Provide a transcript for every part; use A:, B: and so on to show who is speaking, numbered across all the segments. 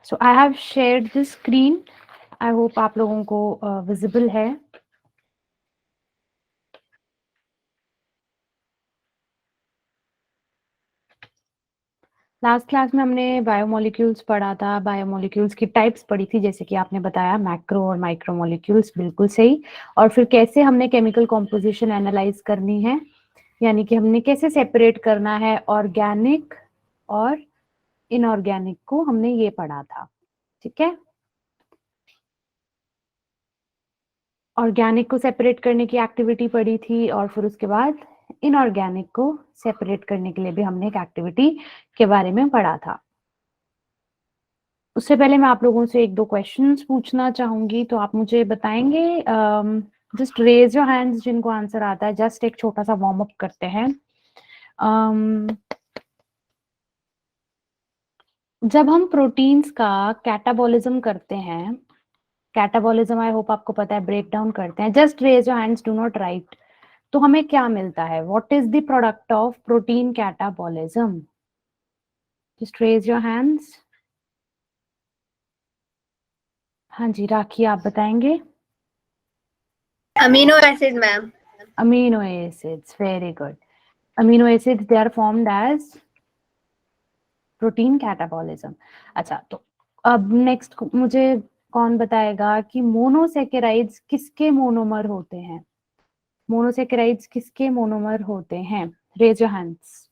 A: So I have shared the screen, I hope आप लोगों को विजिबल है। लास्ट क्लास में हमने बायोमोलिक्यूल्स पढ़ा था, बायोमोलिक्यूल्स की टाइप्स पढ़ी थी, जैसे कि आपने बताया मैक्रो और माइक्रो मॉलिक्यूल्स, बिल्कुल सही। और फिर कैसे हमने केमिकल कॉम्पोजिशन एनालाइज करनी है, यानी कि हमने कैसे सेपरेट करना है ऑर्गेनिक और इनऑर्गेनिक को, हमने ये पढ़ा था। ठीक है, ऑर्गेनिक को सेपरेट करने की एक्टिविटी पढ़ी थी, और फिर उसके बाद इनऑर्गेनिक को सेपरेट करने के लिए भी हमने एक एक्टिविटी के बारे में पढ़ा था। उससे पहले मैं आप लोगों से एक दो क्वेश्चंस पूछना चाहूंगी, तो आप मुझे बताएंगे, जस्ट रेज योर हैंड्स जिनको आंसर आता है, जस्ट एक छोटा सा वार्म अप करते हैं। जब हम प्रोटीन्स का कैटाबॉलिज्म करते हैं, कैटाबॉलिज्म आई होप आपको पता है, ब्रेक डाउन करते हैं, just raise your hands, do not write, तो हमें क्या मिलता है? What is the product of protein catabolism? Just raise your hands. हाँ जी, राखी आप बताएंगे।
B: Amino acid ma'am.
A: Amino acids, very good. Amino acids, they are formed as protein catabolism. अच्छा, तो अब नेक्स्ट मुझे कौन बताएगा कि मोनोसेकेराइड्स किसके मोनोमर होते हैं? मोनोसेकेराइड्स किसके मोनोमर होते हैं? Raise your hands.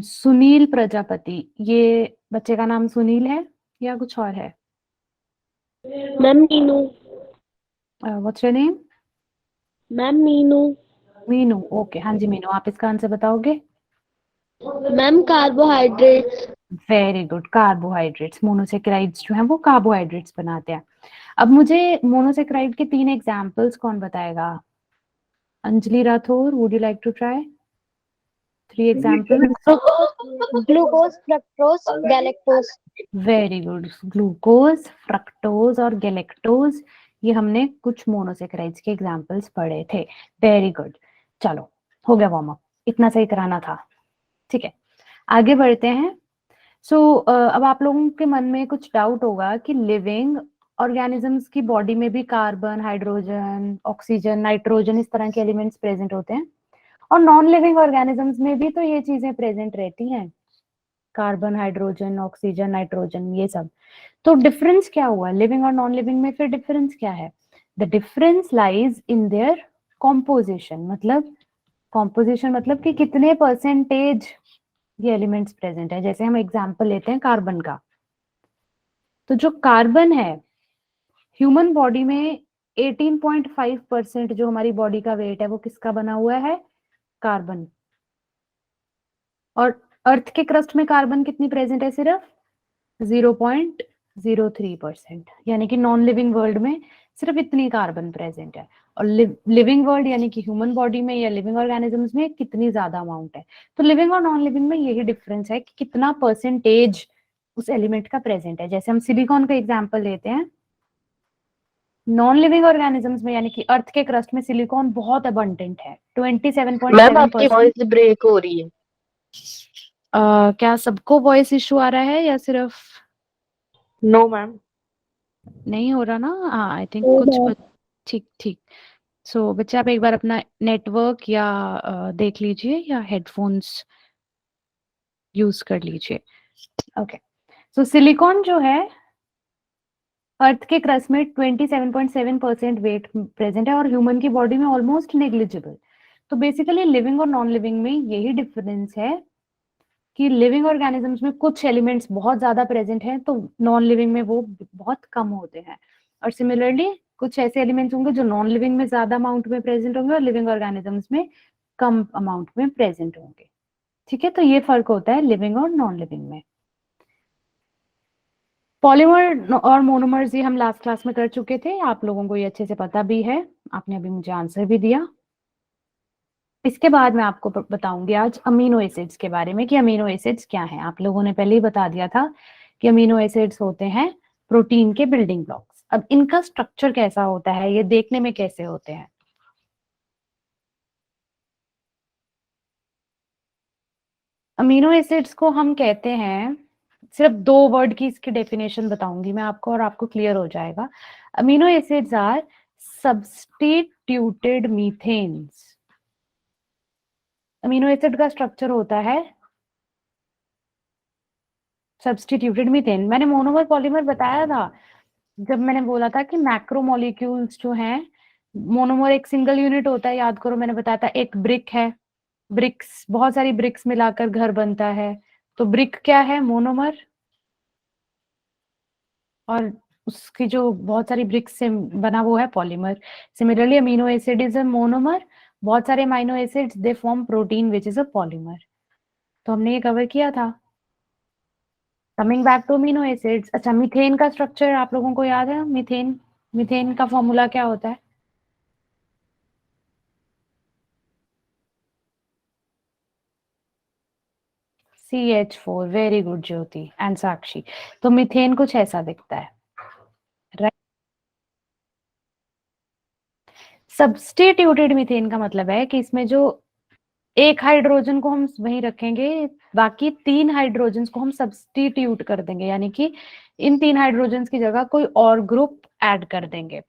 A: Sunil Prajapati, ये बच्चे का नाम सुनील है या कुछ और है?
C: Ma'am Meenu.
A: What's your name?
C: Ma'am Meenu.
A: Meenu, okay. हाँ जी मीनू, आप इसका आंसर बताओगे?
C: Ma'am carbohydrates.
A: Very good, carbohydrates. Monosaccharides जो हैं वो कार्बोहाइड्रेट्स बनाते हैं। अब मुझे मोनोसेकेराइड के 3 एग्जांपल्स कौन बताएगा? Anjali Rathore, would you like to try 3 examples?
C: Glucose, fructose, galactose.
A: Very good, glucose, fructose और गैलेक्टोज, ये हमने कुछ मोनोसेकेराइड्स के एग्जांपल्स पढ़े थे। वेरी गुड, चलो हो गया वार्म अप, इतना सही कराना था। ठीक है, आगे बढ़ते हैं। अब आप लोगों के मन में कुछ डाउट होगा कि लिविंग ऑर्गेनिजम्स की बॉडी में भी कार्बन, हाइड्रोजन, ऑक्सीजन, नाइट्रोजन, इस तरह के एलिमेंट्स प्रेजेंट होते हैं, और नॉन लिविंग ऑर्गेनिजम्स में भी तो ये चीजें प्रेजेंट रहती हैं, कार्बन, हाइड्रोजन, ऑक्सीजन, नाइट्रोजन, ये सब। तो डिफरेंस क्या हुआ लिविंग और नॉन लिविंग में? फिर डिफरेंस क्या है? The difference lies in their composition, मतलब कि कितने परसेंटेज ये एलिमेंट्स प्रेजेंट है। जैसे हम एग्जांपल लेते हैं कार्बन का, तो जो कार्बन है ह्यूमन बॉडी में 18.5% जो हमारी बॉडी का वेट है वो किसका बना हुआ है? कार्बन। और अर्थ के क्रस्ट में कार्बन कितनी प्रेजेंट है? सिर्फ 0.03%, यानी कि नॉन लिविंग वर्ल्ड में सिर्फ इतनी कार्बन प्रेजेंट है। और लिविंग वर्ल्ड यानी कि ह्यूमन बॉडी में या लिविंग ऑर्गेनिजम्स में कितनी ज्यादा अमाउंट है। तो लिविंग और नॉन लिविंग में यही डिफरेंस है कि कितना परसेंटेज उस एलिमेंट का प्रेजेंट है। जैसे हम सिलिकॉन का एग्जाम्पल लेते हैं, नॉन लिविंग ऑर्गेनिजम्स में यानी कि अर्थ के क्रस्ट में सिलिकॉन बहुत अबंडेंट है,
C: मैम
A: 27.7%।
C: आपकी वॉइस ब्रेक हो रही है।
A: क्या सबको वॉइस इशू आ रहा है या सिर्फ?
C: No ma'am.
A: नहीं हो रहा ना? हाँ, आई थिंक कुछ ठीक ठीक। सो बच्चे आप एक बार अपना नेटवर्क या देख लीजिए या हेडफोन्स यूज कर लीजिए। ओके, सो सिलिकॉन जो है अर्थ के क्रस्ट में 27.7% वेट प्रेजेंट है और ह्यूमन की बॉडी में ऑलमोस्ट नेग्लिजिबल। तो बेसिकली लिविंग और नॉन लिविंग में यही डिफरेंस है कि लिविंग ऑर्गेनिजम्स में कुछ एलिमेंट्स बहुत ज्यादा प्रेजेंट हैं, तो नॉन लिविंग में वो बहुत कम होते हैं। और सिमिलरली कुछ ऐसे एलिमेंट्स होंगे जो नॉन लिविंग में ज्यादा अमाउंट में प्रेजेंट होंगे और लिविंग ऑर्गेनिजम्स में कम अमाउंट में प्रेजेंट होंगे। ठीक है, तो ये फर्क होता है लिविंग और नॉन लिविंग में। पॉलीमर और मोनोमर्स ये हम लास्ट क्लास में कर चुके थे, आप लोगों को ये अच्छे से पता भी है, आपने अभी मुझे आंसर भी दिया। इसके बाद मैं आपको बताऊंगी आज अमीनो एसिड्स के बारे में कि अमीनो एसिड्स क्या हैं। आप लोगों ने पहले ही बता दिया था कि अमीनो एसिड्स होते हैं प्रोटीन के बिल्डिंग ब्लॉक्स। अब इनका स्ट्रक्चर कैसा होता है, ये देखने में कैसे होते हैं? अमीनो एसिड्स को हम कहते हैं सिर्फ 2 वर्ड की इसकी डेफिनेशन बताऊंगी मैं आपको और आपको क्लियर हो जाएगा। Amino acids are substituted methanes. Amino acid का स्ट्रक्चर होता है सब्स्टिट्यूटेड मीथेन। मैंने मोनोमर पॉलीमर बताया था जब मैंने बोला था कि मैक्रोमोलिक्यूल्स जो हैं, मोनोमर एक सिंगल यूनिट होता है, याद करो मैंने बताया था एक ब्रिक है, ब्रिक्स बहुत सारी ब्रिक्स मिलाकर घर बनता है, तो ब्रिक क्या है? मोनोमर। और उसकी जो बहुत सारी ब्रिक्स से बना वो है polymer. Similarly amino acid is a monomer, बहुत सारे amino acids they form protein which is a polymer. तो हमने ये कवर किया था। Coming back to amino acids, अच्छा मीथेन का स्ट्रक्चर आप लोगों को याद है? मीथेन, मीथेन का फॉर्मूला क्या होता है? CH4। Very good Jyoti and Sakshi. तो मीथेन कुछ ऐसा दिखता है, राइट। सब्स्टिट्यूटेड मीथेन का मतलब है कि इसमें जो एक हाइड्रोजन को हम वहीं रखेंगे, बाकी 3 हाइड्रोजन को हम सब्स्टिट्यूट कर देंगे, यानी कि इन 3 हाइड्रोजन की जगह कोई और ग्रुप ऐड कर देंगे।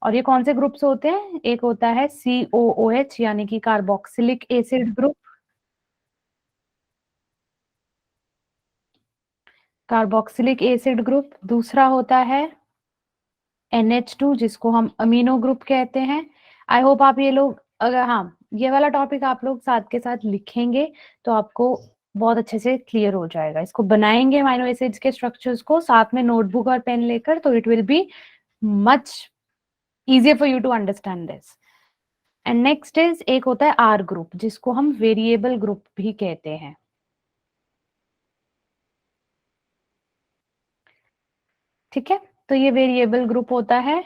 A: और ये कौन से ग्रुप्स होते हैं? एक होता है COOH यानी कि carboxylic acid group, carboxylic acid group. दूसरा होता है NH2 जिसको हम अमीनो ग्रुप कहते हैं। आई होप आप ये लोग, अगर हाँ ये वाला टॉपिक आप लोग साथ के साथ लिखेंगे तो आपको बहुत अच्छे से क्लियर हो जाएगा। इसको बनाएंगे अमीनो एसिड्स के स्ट्रक्चर्स को साथ में नोटबुक और पेन लेकर, तो it will be much easier for you to understand this. And next is एक होता है R ग्रुप जिसको हम वेरिएबल ग्रुप भी कहते हैं। ठीक है, तो ये वेरिएबल ग्रुप होता है।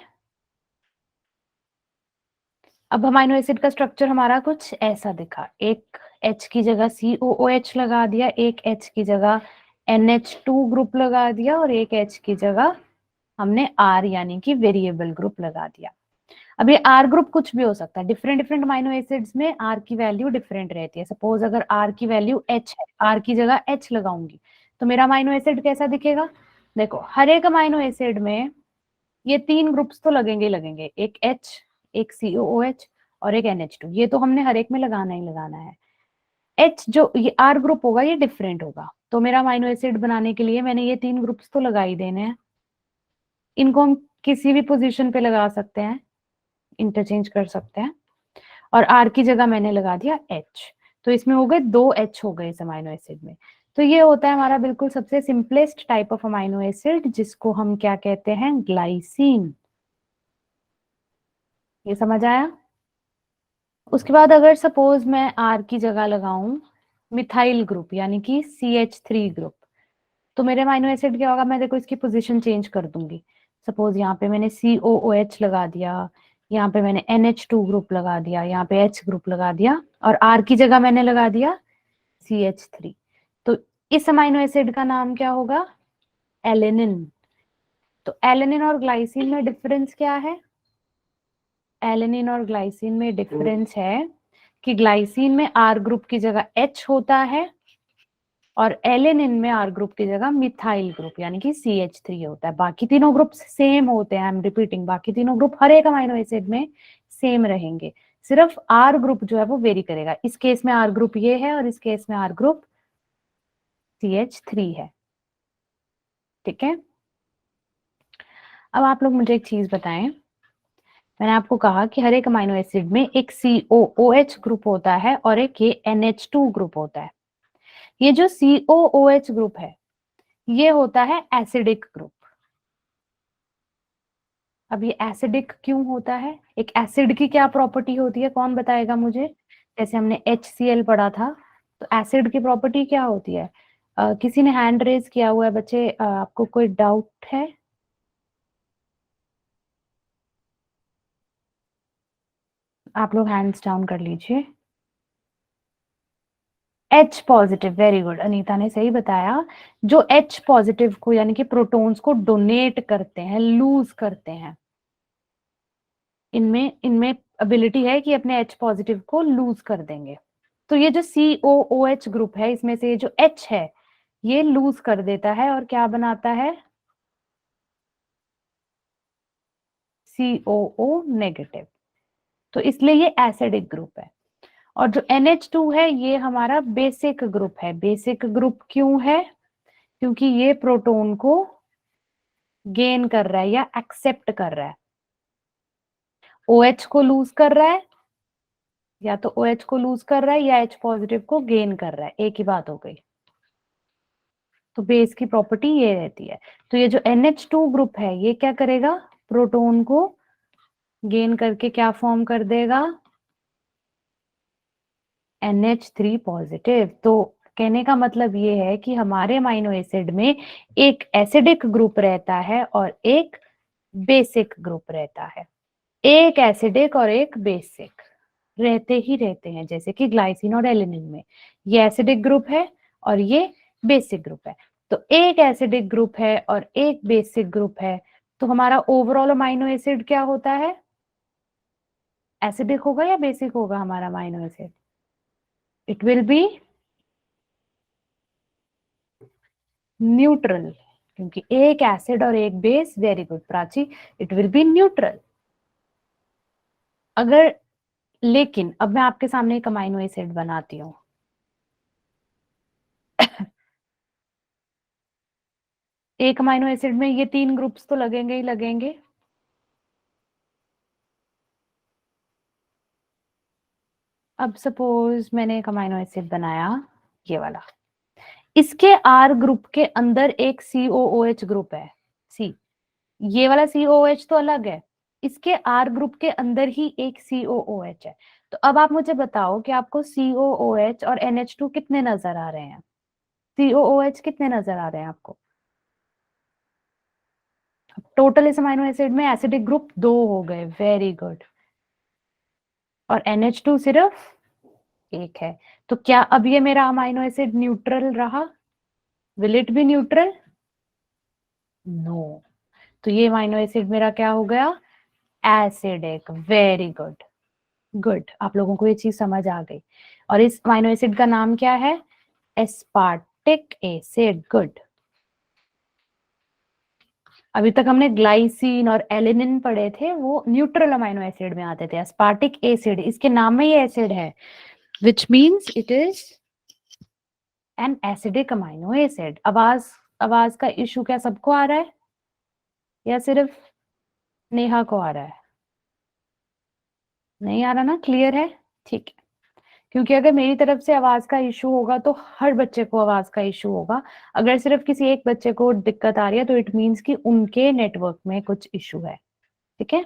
A: अब अमीनो एसिड का स्ट्रक्चर हमारा कुछ ऐसा दिखा, एक H की जगह COOH लगा दिया, एक H की जगह NH2 ग्रुप लगा दिया और एक H की जगह हमने R यानी कि वेरिएबल ग्रुप लगा दिया। अब ये R ग्रुप कुछ भी हो सकता है, डिफरेंट डिफरेंट अमीनो एसिड्स में R की वैल्यू डिफरेंट रहती है। सपोज अगर R की वैल्यू H है, R की जगह H लगाऊंगी तो मेरा अमीनो एसिड कैसा दिखेगा? देखो हर एक अमीनो एसिड में ये 3 ग्रुप्स तो लगेंगे ही लगेंगे, एक H, एक COOH और एक NH2। ये तो हमने हर एक में लगाना ही लगाना है। H जो ये R ग्रुप होगा ये डिफरेंट होगा, तो मेरा अमीनो एसिड बनाने के लिए मैंने ये 3 ग्रुप्स तो लगा ही देने हैं। इनको हम किसी भी पोजीशन पे लगा सकते हैं, इंटरचेंज कर सकते हैं। और R की जगह मैंने लगा दिया H, तो इसमें हो गए 2 H हो गए इस अमीनो एसिड में। तो ये होता है हमारा बिल्कुल सबसे simplest type of amino acid जिसको हम क्या कहते हैं? ग्लाइसिन। ये समझ आया? उसके बाद अगर सपोज मैं R की जगह लगाऊं मिथाइल ग्रुप यानी कि CH3 ग्रुप, तो मेरे अमीनो एसिड क्या होगा? मैं देखो इसकी पोजीशन चेंज कर दूंगी। सपोज यहाँ पे मैंने COOH लगा दिया, यहाँ पे मैंने NH2 ग्रुप लगा दिया, यहाँ पे H ग्रुप लगा दिया और R की जगह मैंने लगा दिया CH3। तो इस अमीनो एसिड का नाम क्या होगा? एलेनिन। तो एलेनिन और ग्लाइसिन में डिफरेंस क्या है? एलेनिन और ग्लाइसिन में डिफरेंस है कि ग्लाइसिन में R ग्रुप की जगह H होता है और एलेनिन में R ग्रुप की जगह मिथाइल ग्रुप यानी कि CH3 होता है। बाकी तीनों ग्रुप सेम होते हैं, आई एम रिपीटिंग, बाकी तीनों ग्रुप हर एक अमीनो एसिड में सेम रहेंगे, सिर्फ R ग्रुप जो है वो वेरी करेगा। इस केस में R ग्रुप ये है और इस केस में R ग्रुप CH3 है। ठीक है, अब आप लोग मुझे एक चीज बताएं, मैंने आपको कहा कि हर एक अमीनो एसिड में एक COOH ग्रुप होता है और एक ये NH2 ग्रुप होता है। ये जो COOH ग्रुप है ये होता है एसिडिक ग्रुप। अब ये एसिडिक क्यों होता है? एक एसिड की क्या प्रॉपर्टी होती है, कौन बताएगा मुझे? जैसे हमने HCl पढ़ा था, तो एसिड की प्रॉपर्टी क्या होती है? किसी ने हैंड रेज किया हुआ है बच्चे, आपको कोई डाउट है? आप लोग हैंड्स डाउन कर लीजिए। H positive, very good, Anita ने सही बताया। जो H पॉजिटिव को यानी कि प्रोटॉन्स को डोनेट करते हैं, लूज करते हैं, इनमें इनमें एबिलिटी है कि अपने H पॉजिटिव को लूज कर देंगे। तो ये जो COOH ग्रुप है इसमें से जो H है ये लूज कर देता है और क्या बनाता है, COO नेगेटिव। तो इसलिए ये एसिडिक ग्रुप है। और जो NH2 है ये हमारा बेसिक ग्रुप है। बेसिक ग्रुप क्यों है, क्योंकि ये प्रोटॉन को गेन कर रहा है या एक्सेप्ट कर रहा है। OH को लूज कर रहा है, या तो OH को लूज कर रहा है या H पॉजिटिव को गेन कर रहा है, एक ही बात हो गई। तो बेस की प्रॉपर्टी ये रहती है। तो ये जो NH2 ग्रुप है ये क्या करेगा, प्रोटॉन को गेन करके क्या फॉर्म कर देगा, NH3 पॉजिटिव। तो कहने का मतलब ये है कि हमारे अमाइनो एसिड में एक एसिडिक ग्रुप रहता है और एक बेसिक ग्रुप रहता है। एक एसिडिक और एक बेसिक रहते ही रहते हैं, जैसे कि ग्लाइसिन और एलिनिन में ये एसिडिक ग्रुप है और ये बेसिक ग्रुप है। तो एक एसिडिक ग्रुप है और एक बेसिक ग्रुप है, तो हमारा ओवरऑल अमाइनो एसिड क्या होता है, एसिडिक होगा या बेसिक होगा हमारा amino acid, it will be neutral, क्योंकि एक एसिड और एक base. Very good Prachi, it will be neutral. अगर, लेकिन अब मैं आपके सामने एक अमाइनो एसिड बनाती हूँ एक अमाइनो एसिड में ये 3 ग्रुप्स तो लगेंगे ही लगेंगे। अब सपोज मैंने एक अमाइनो एसिड बनाया, ये वाला, इसके R ग्रुप के अंदर एक COOH ग्रुप है, सी, ये वाला COOH तो अलग है, इसके R ग्रुप के अंदर ही एक COOH है। तो अब आप मुझे बताओ कि आपको COOH और NH2 कितने नजर आ रहे हैं, COOH कितने नजर आ रहे हैं आपको। टोटल इस अमाइनो एसिड में एसिडिक ग्रुप 2 हो गए, वेरी गुड। और NH2 सिर्फ एक है। तो क्या अब ये मेरा अमाइनो एसिड न्यूट्रल रहा, will it be neutral, no. तो ये अमाइनो एसिड मेरा क्या हो गया, एसिडिक। वेरी गुड, गुड, आप लोगों को ये चीज समझ आ गई। और इस अमाइनो एसिड का नाम क्या है, एस्पार्टिक एसिड। गुड। अभी तक हमने ग्लाइसिन और एलिनिन पढ़े थे, वो न्यूट्रल अमाइनो एसिड में आते थे। एस्पार्टिक एसिड, इसके नाम में ये एसिड है, which means it is an acidic amino acid। आवाज का इशू क्या सबको आ रहा है या सिर्फ नेहा को आ रहा है, नहीं आ रहा ना, क्लियर है, ठीक है। क्योंकि अगर मेरी तरफ से आवाज का इशू होगा तो हर बच्चे को आवाज का इशू होगा। अगर सिर्फ किसी एक बच्चे को दिक्कत आ रही है तो इट मीन्स कि उनके नेटवर्क में कुछ इशू है, ठीक है।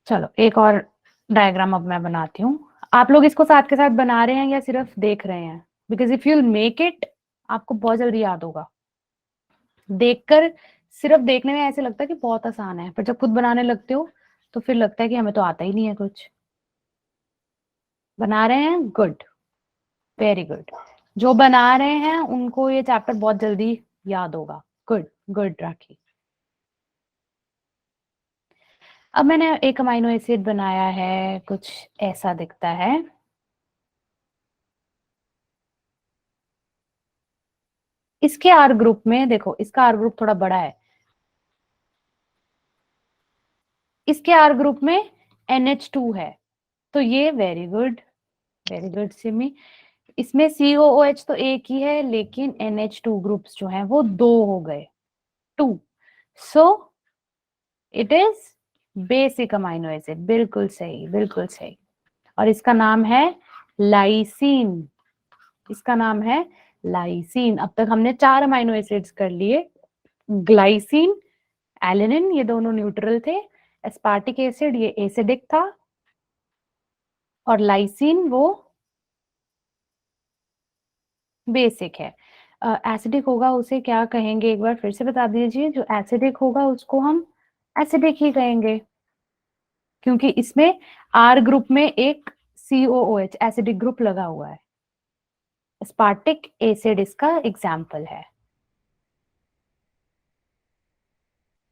A: चलो एक और डायग्राम अब मैं बनाती हूँ। आप लोग इसको साथ के साथ बना रहे हैं या सिर्फ देख रहे हैं, because if you make it आपको बहुत जल्दी याद होगा। देखकर, सिर्फ देखने में ऐसे लगता है कि बहुत आसान है, पर जब खुद बनाने लगते हो तो फिर लगता है कि हमें तो आता ही नहीं है कुछ। बना रहे हैं, गुड, वेरी गुड। जो बना रहे हैं उनको ये चैप्टर बहुत जल्दी याद होगा। गुड, गुड राखी। अब मैंने एक अमाइनो एसिड बनाया है, कुछ ऐसा दिखता है। इसके आर ग्रुप में देखो, इसका आर ग्रुप थोड़ा बड़ा है, इसके आर ग्रुप में NH2 है, तो ये very good, very good Simi. इसमें COOH तो एक ही है, लेकिन NH2 ग्रुप्स जो हैं वो 2 हो गए, 2। So it is basic amino acid. बिल्कुल सही, बिल्कुल सही। और इसका नाम है लाइसीन, इसका नाम है लाइसीन। अब तक हमने 4 अमाइनो एसिड्स कर लिए, ग्लाइसिन, एलिनिन, ये दोनों न्यूट्रल थे, एस्पार्टिक एसिड ये एसिडिक था, और लाइसीन वो बेसिक है। एसिडिक होगा उसे क्या कहेंगे, एक बार फिर से बता दीजिए। जो एसिडिक होगा उसको हम एसिडिक ही कहेंगे, क्योंकि इसमें आर ग्रुप में एक COOH एसिडिक ग्रुप लगा हुआ है। एस्पार्टिक एसिड इसका एग्जाम्पल है।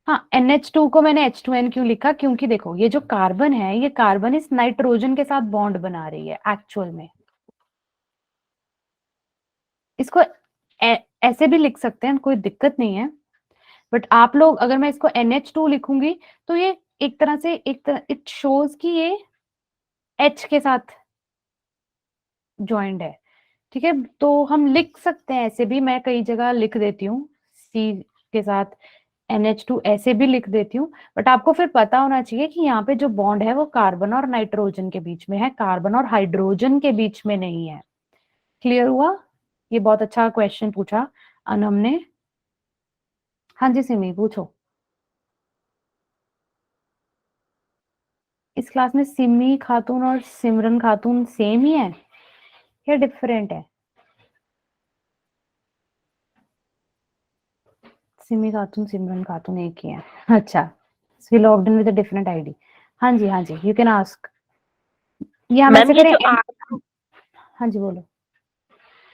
A: हाँ, NH2 को मैंने H2N क्यों लिखा, क्योंकि देखो ये जो कार्बन है, ये कार्बन इस नाइट्रोजन के साथ बॉन्ड बना रही है एक्चुअल में। इसको ऐसे भी लिख सकते हैं, कोई दिक्कत नहीं है, बट आप लोग अगर मैं इसको NH2 लिखूंगी तो ये एक तरह से इट शोज कि ये H के साथ ज्वाइंट है, ठीक है। तो हम लिख सकते हैं ऐसे भी, मैं कई जगह लिख देती हूँ C के साथ NH2 ऐसे भी लिख देती हूँ, बट आपको फिर पता होना चाहिए कि यहाँ पे जो बॉन्ड है वो कार्बन और नाइट्रोजन के बीच में है, कार्बन और हाइड्रोजन के बीच में नहीं है। क्लियर हुआ? ये बहुत अच्छा क्वेश्चन पूछा अनम ने। हाँ जी सिमी पूछो। इस क्लास में सिमी खातून और सिमरन खातून सेम ही है या डिफरेंट है? सिमी खातून सिमरन खातून एक ही है, अच्छा। We logged in with a different ID. हाँ जी हाँ जी, यू कैन आस्क। ये हम
B: मैम
A: ऐसे
B: ये
A: करें।
B: जो
A: हाँ जी बोलो।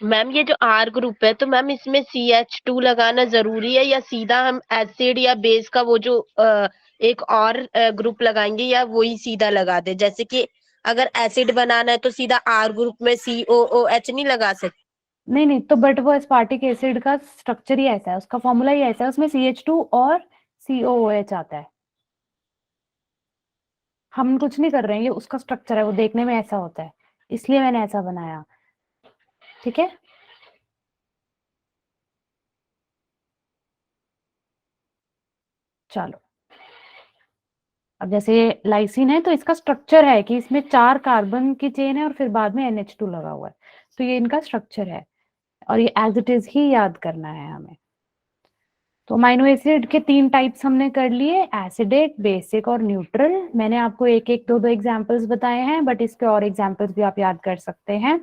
B: मैम ये जो R ग्रुप है, तो मैम इसमें CH2 लगाना जरूरी है, या सीधा हम एसिड या बेस का वो जो एक और ग्रुप लगाएंगे, या वही सीधा लगा दे? जैसे कि अगर एसिड बनाना है तो सीधा R ग्रुप में COOH नहीं लगा सकते?
A: नहीं नहीं, तो बट वो एस्पार्टिक एसिड का स्ट्रक्चर ही ऐसा है, उसका फॉर्मूला ही ऐसा है, उसमें CH2 और COOH आता है। हम कुछ नहीं कर रहे हैं, ये उसका स्ट्रक्चर है, वो देखने में ऐसा होता है, इसलिए मैंने ऐसा बनाया, ठीक है। चलो, अब जैसे ये लाइसिन है तो इसका स्ट्रक्चर है कि इसमें 4 कार्बन की चेन है और फिर बाद में NH2 लगा हुआ है, तो ये इनका स्ट्रक्चर है और ये एज इट इज ही याद करना है हमें। तो अमाइनो एसिड के 3 टाइप्स हमने कर लिए, एसिडिक, बेसिक और न्यूट्रल। मैंने आपको एक एक दो एग्जांपल्स बताए हैं, बट इसके और एग्जांपल्स भी आप याद कर सकते हैं।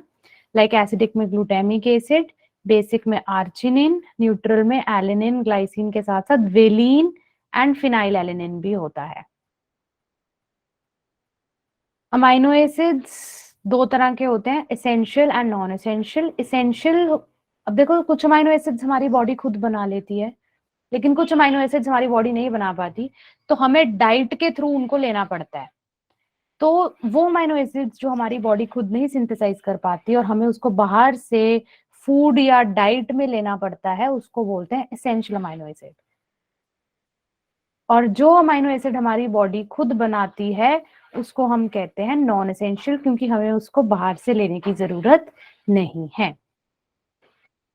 A: लाइक एसिडिक में ग्लूटामिक एसिड, बेसिक में आर्जिनिन, न्यूट्रल में एलिनिन, ग्लाइसिन के साथ साथ वेलिन एंड फिनाइल एलिनिन भी होता है। अमाइनो एसिड्स 2 तरह के होते हैं, essential and non essential. Essential, अब देखो कुछ अमाइनो एसिड्स हमारी बॉडी खुद बना लेती है, लेकिन कुछ अमाइनो एसिड्स हमारी बॉडी नहीं बना पाती, तो हमें डाइट के थ्रू उनको लेना पड़ता है। तो वो अमाइनो एसिड्स जो हमारी बॉडी खुद नहीं सिंथेसाइज कर पाती और हमें उसको बाहर से फूड या डाइट में लेना पड़ता है, उसको बोलते हैं एसेंशियल अमाइनो एसिड। और जो अमाइनो एसिड हमारी बॉडी खुद बनाती है उसको हम कहते हैं नॉन एसेंशियल, क्योंकि हमें उसको बाहर से लेने की जरूरत नहीं है।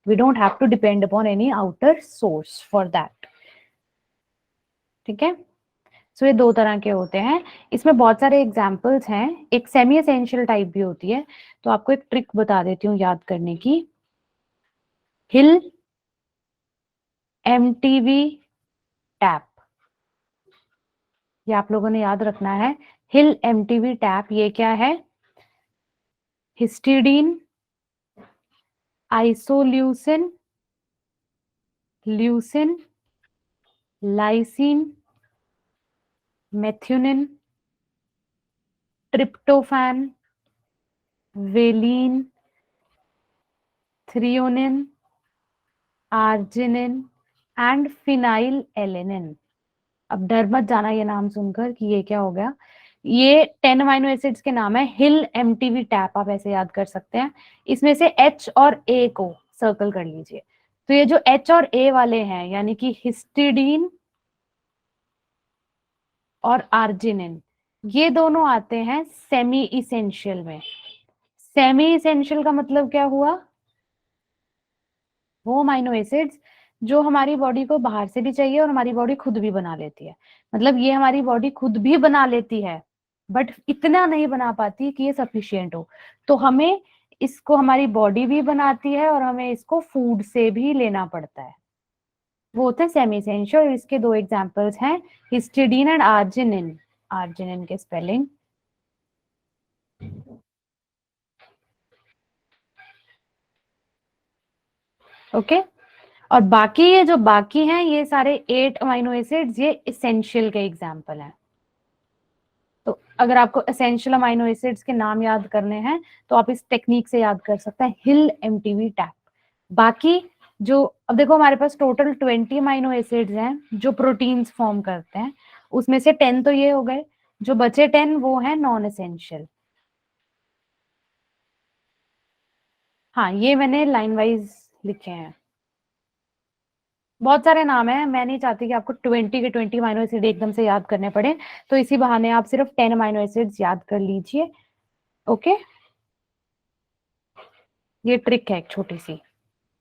A: We don't have to depend upon any outer source for that, ठीक है। सो ये 2 तरह के होते हैं। इसमें बहुत सारे एग्जाम्पल्स हैं, एक सेमी एसेंशियल टाइप भी होती है, तो आपको एक ट्रिक बता देती हूँ याद करने की। हिल MTV टैप, ये आप लोगों ने याद रखना है। हिल MTV टैप ये क्या है? Histidine, isoleucine, leucine, lysine, methionine, tryptophan, valine, threonine, arginine and phenylalanine. अब डर मत जाना ये नाम सुनकर कि ये क्या हो गया। ये 10 अमाइनो एसिड्स के नाम है। हिल MTV टैप आप ऐसे याद कर सकते हैं। इसमें से H और A को सर्कल कर लीजिए। तो ये जो H और A वाले हैं, यानी कि हिस्टिडीन और आर्जिनिन, ये दोनों आते हैं सेमी इसेंशियल में। सेमी इसेंशियल का मतलब क्या हुआ? वो अमाइनो एसिड्स जो हमारी बॉडी को बाहर से भी चाहिए और हमारी बॉडी खुद भी बना लेती है। मतलब ये हमारी बॉडी खुद भी बना लेती है, बट इतना नहीं बना पाती कि ये सफिशिएंट हो। तो हमें इसको, हमारी बॉडी भी बनाती है और हमें इसको फूड से भी लेना पड़ता है। वो होते हैं सेमी एसेंशियल। इसके 2 एग्जांपल्स हैं, हिस्टिडीन एंड आर्जिनिन। आर्जिनिन के स्पेलिंग ओके। और बाकी ये जो बाकी हैं, ये सारे 8 अमाइनो एसिड्स, ये एसेंशियल के एग्जांपल हैं। तो अगर आपको एसेंशियल अमाइनो एसिड्स के नाम याद करने हैं तो आप इस टेक्निक से याद कर सकते हैं, हिल MTV टैप। बाकी जो, अब देखो हमारे पास टोटल 20 अमाइनो एसिड्स हैं जो प्रोटीन्स फॉर्म करते हैं, उसमें से 10 तो ये हो गए, जो बचे 10 वो है नॉन एसेंशियल। हाँ, ये मैंने लाइन वाइज लिखे हैं। बहुत सारे नाम हैं, मैं नहीं चाहती कि आपको 20 के 20 अमीनो एसिड एकदम से याद करने पड़े, तो इसी बहाने आप सिर्फ 10 अमीनो एसिड्स याद कर लीजिए। ओके, ये ट्रिक है एक छोटी सी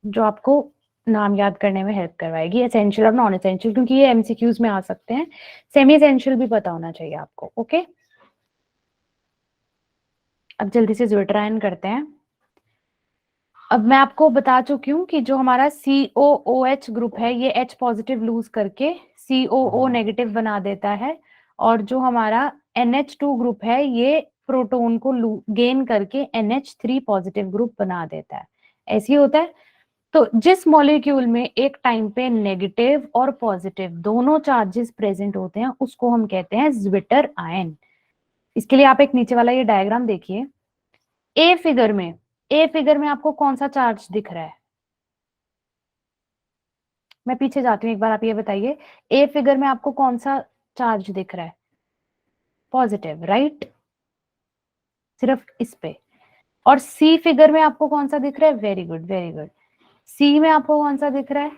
A: जो आपको नाम याद करने में हेल्प करवाएगी, एसेंशियल और नॉन एसेंशियल, क्योंकि ये एमसीक्यूज में आ सकते हैं। सेमी एसेंशियल भी पता होना चाहिए आपको। ओके, अब जल्दी से ज्विटरायन करते हैं। अब मैं आपको बता चुकी हूँ कि जो हमारा COOH ग्रुप है ये H पॉजिटिव लूज करके COO नेगेटिव बना देता है, और जो हमारा NH2 ग्रुप है ये प्रोटॉन को गेन करके NH3 पॉजिटिव ग्रुप बना देता है। ऐसे ही होता है। तो जिस मॉलिक्यूल में एक टाइम पे नेगेटिव और पॉजिटिव दोनों चार्जेस प्रेजेंट होते हैं उसको हम कहते हैं ज्विटर आयन। इसके लिए आप एक नीचे वाला ये डायग्राम देखिए। ए फिगर में आपको कौन सा चार्ज दिख रहा है? मैं पीछे जाती हूँ, एक बार आप ये बताइए, ए फिगर में आपको कौन सा चार्ज दिख रहा है? Positive, right? सिर्फ इस पे। और सी फिगर में आपको कौन सा दिख रहा है? Very good, very good. C में आपको कौन सा दिख रहा है?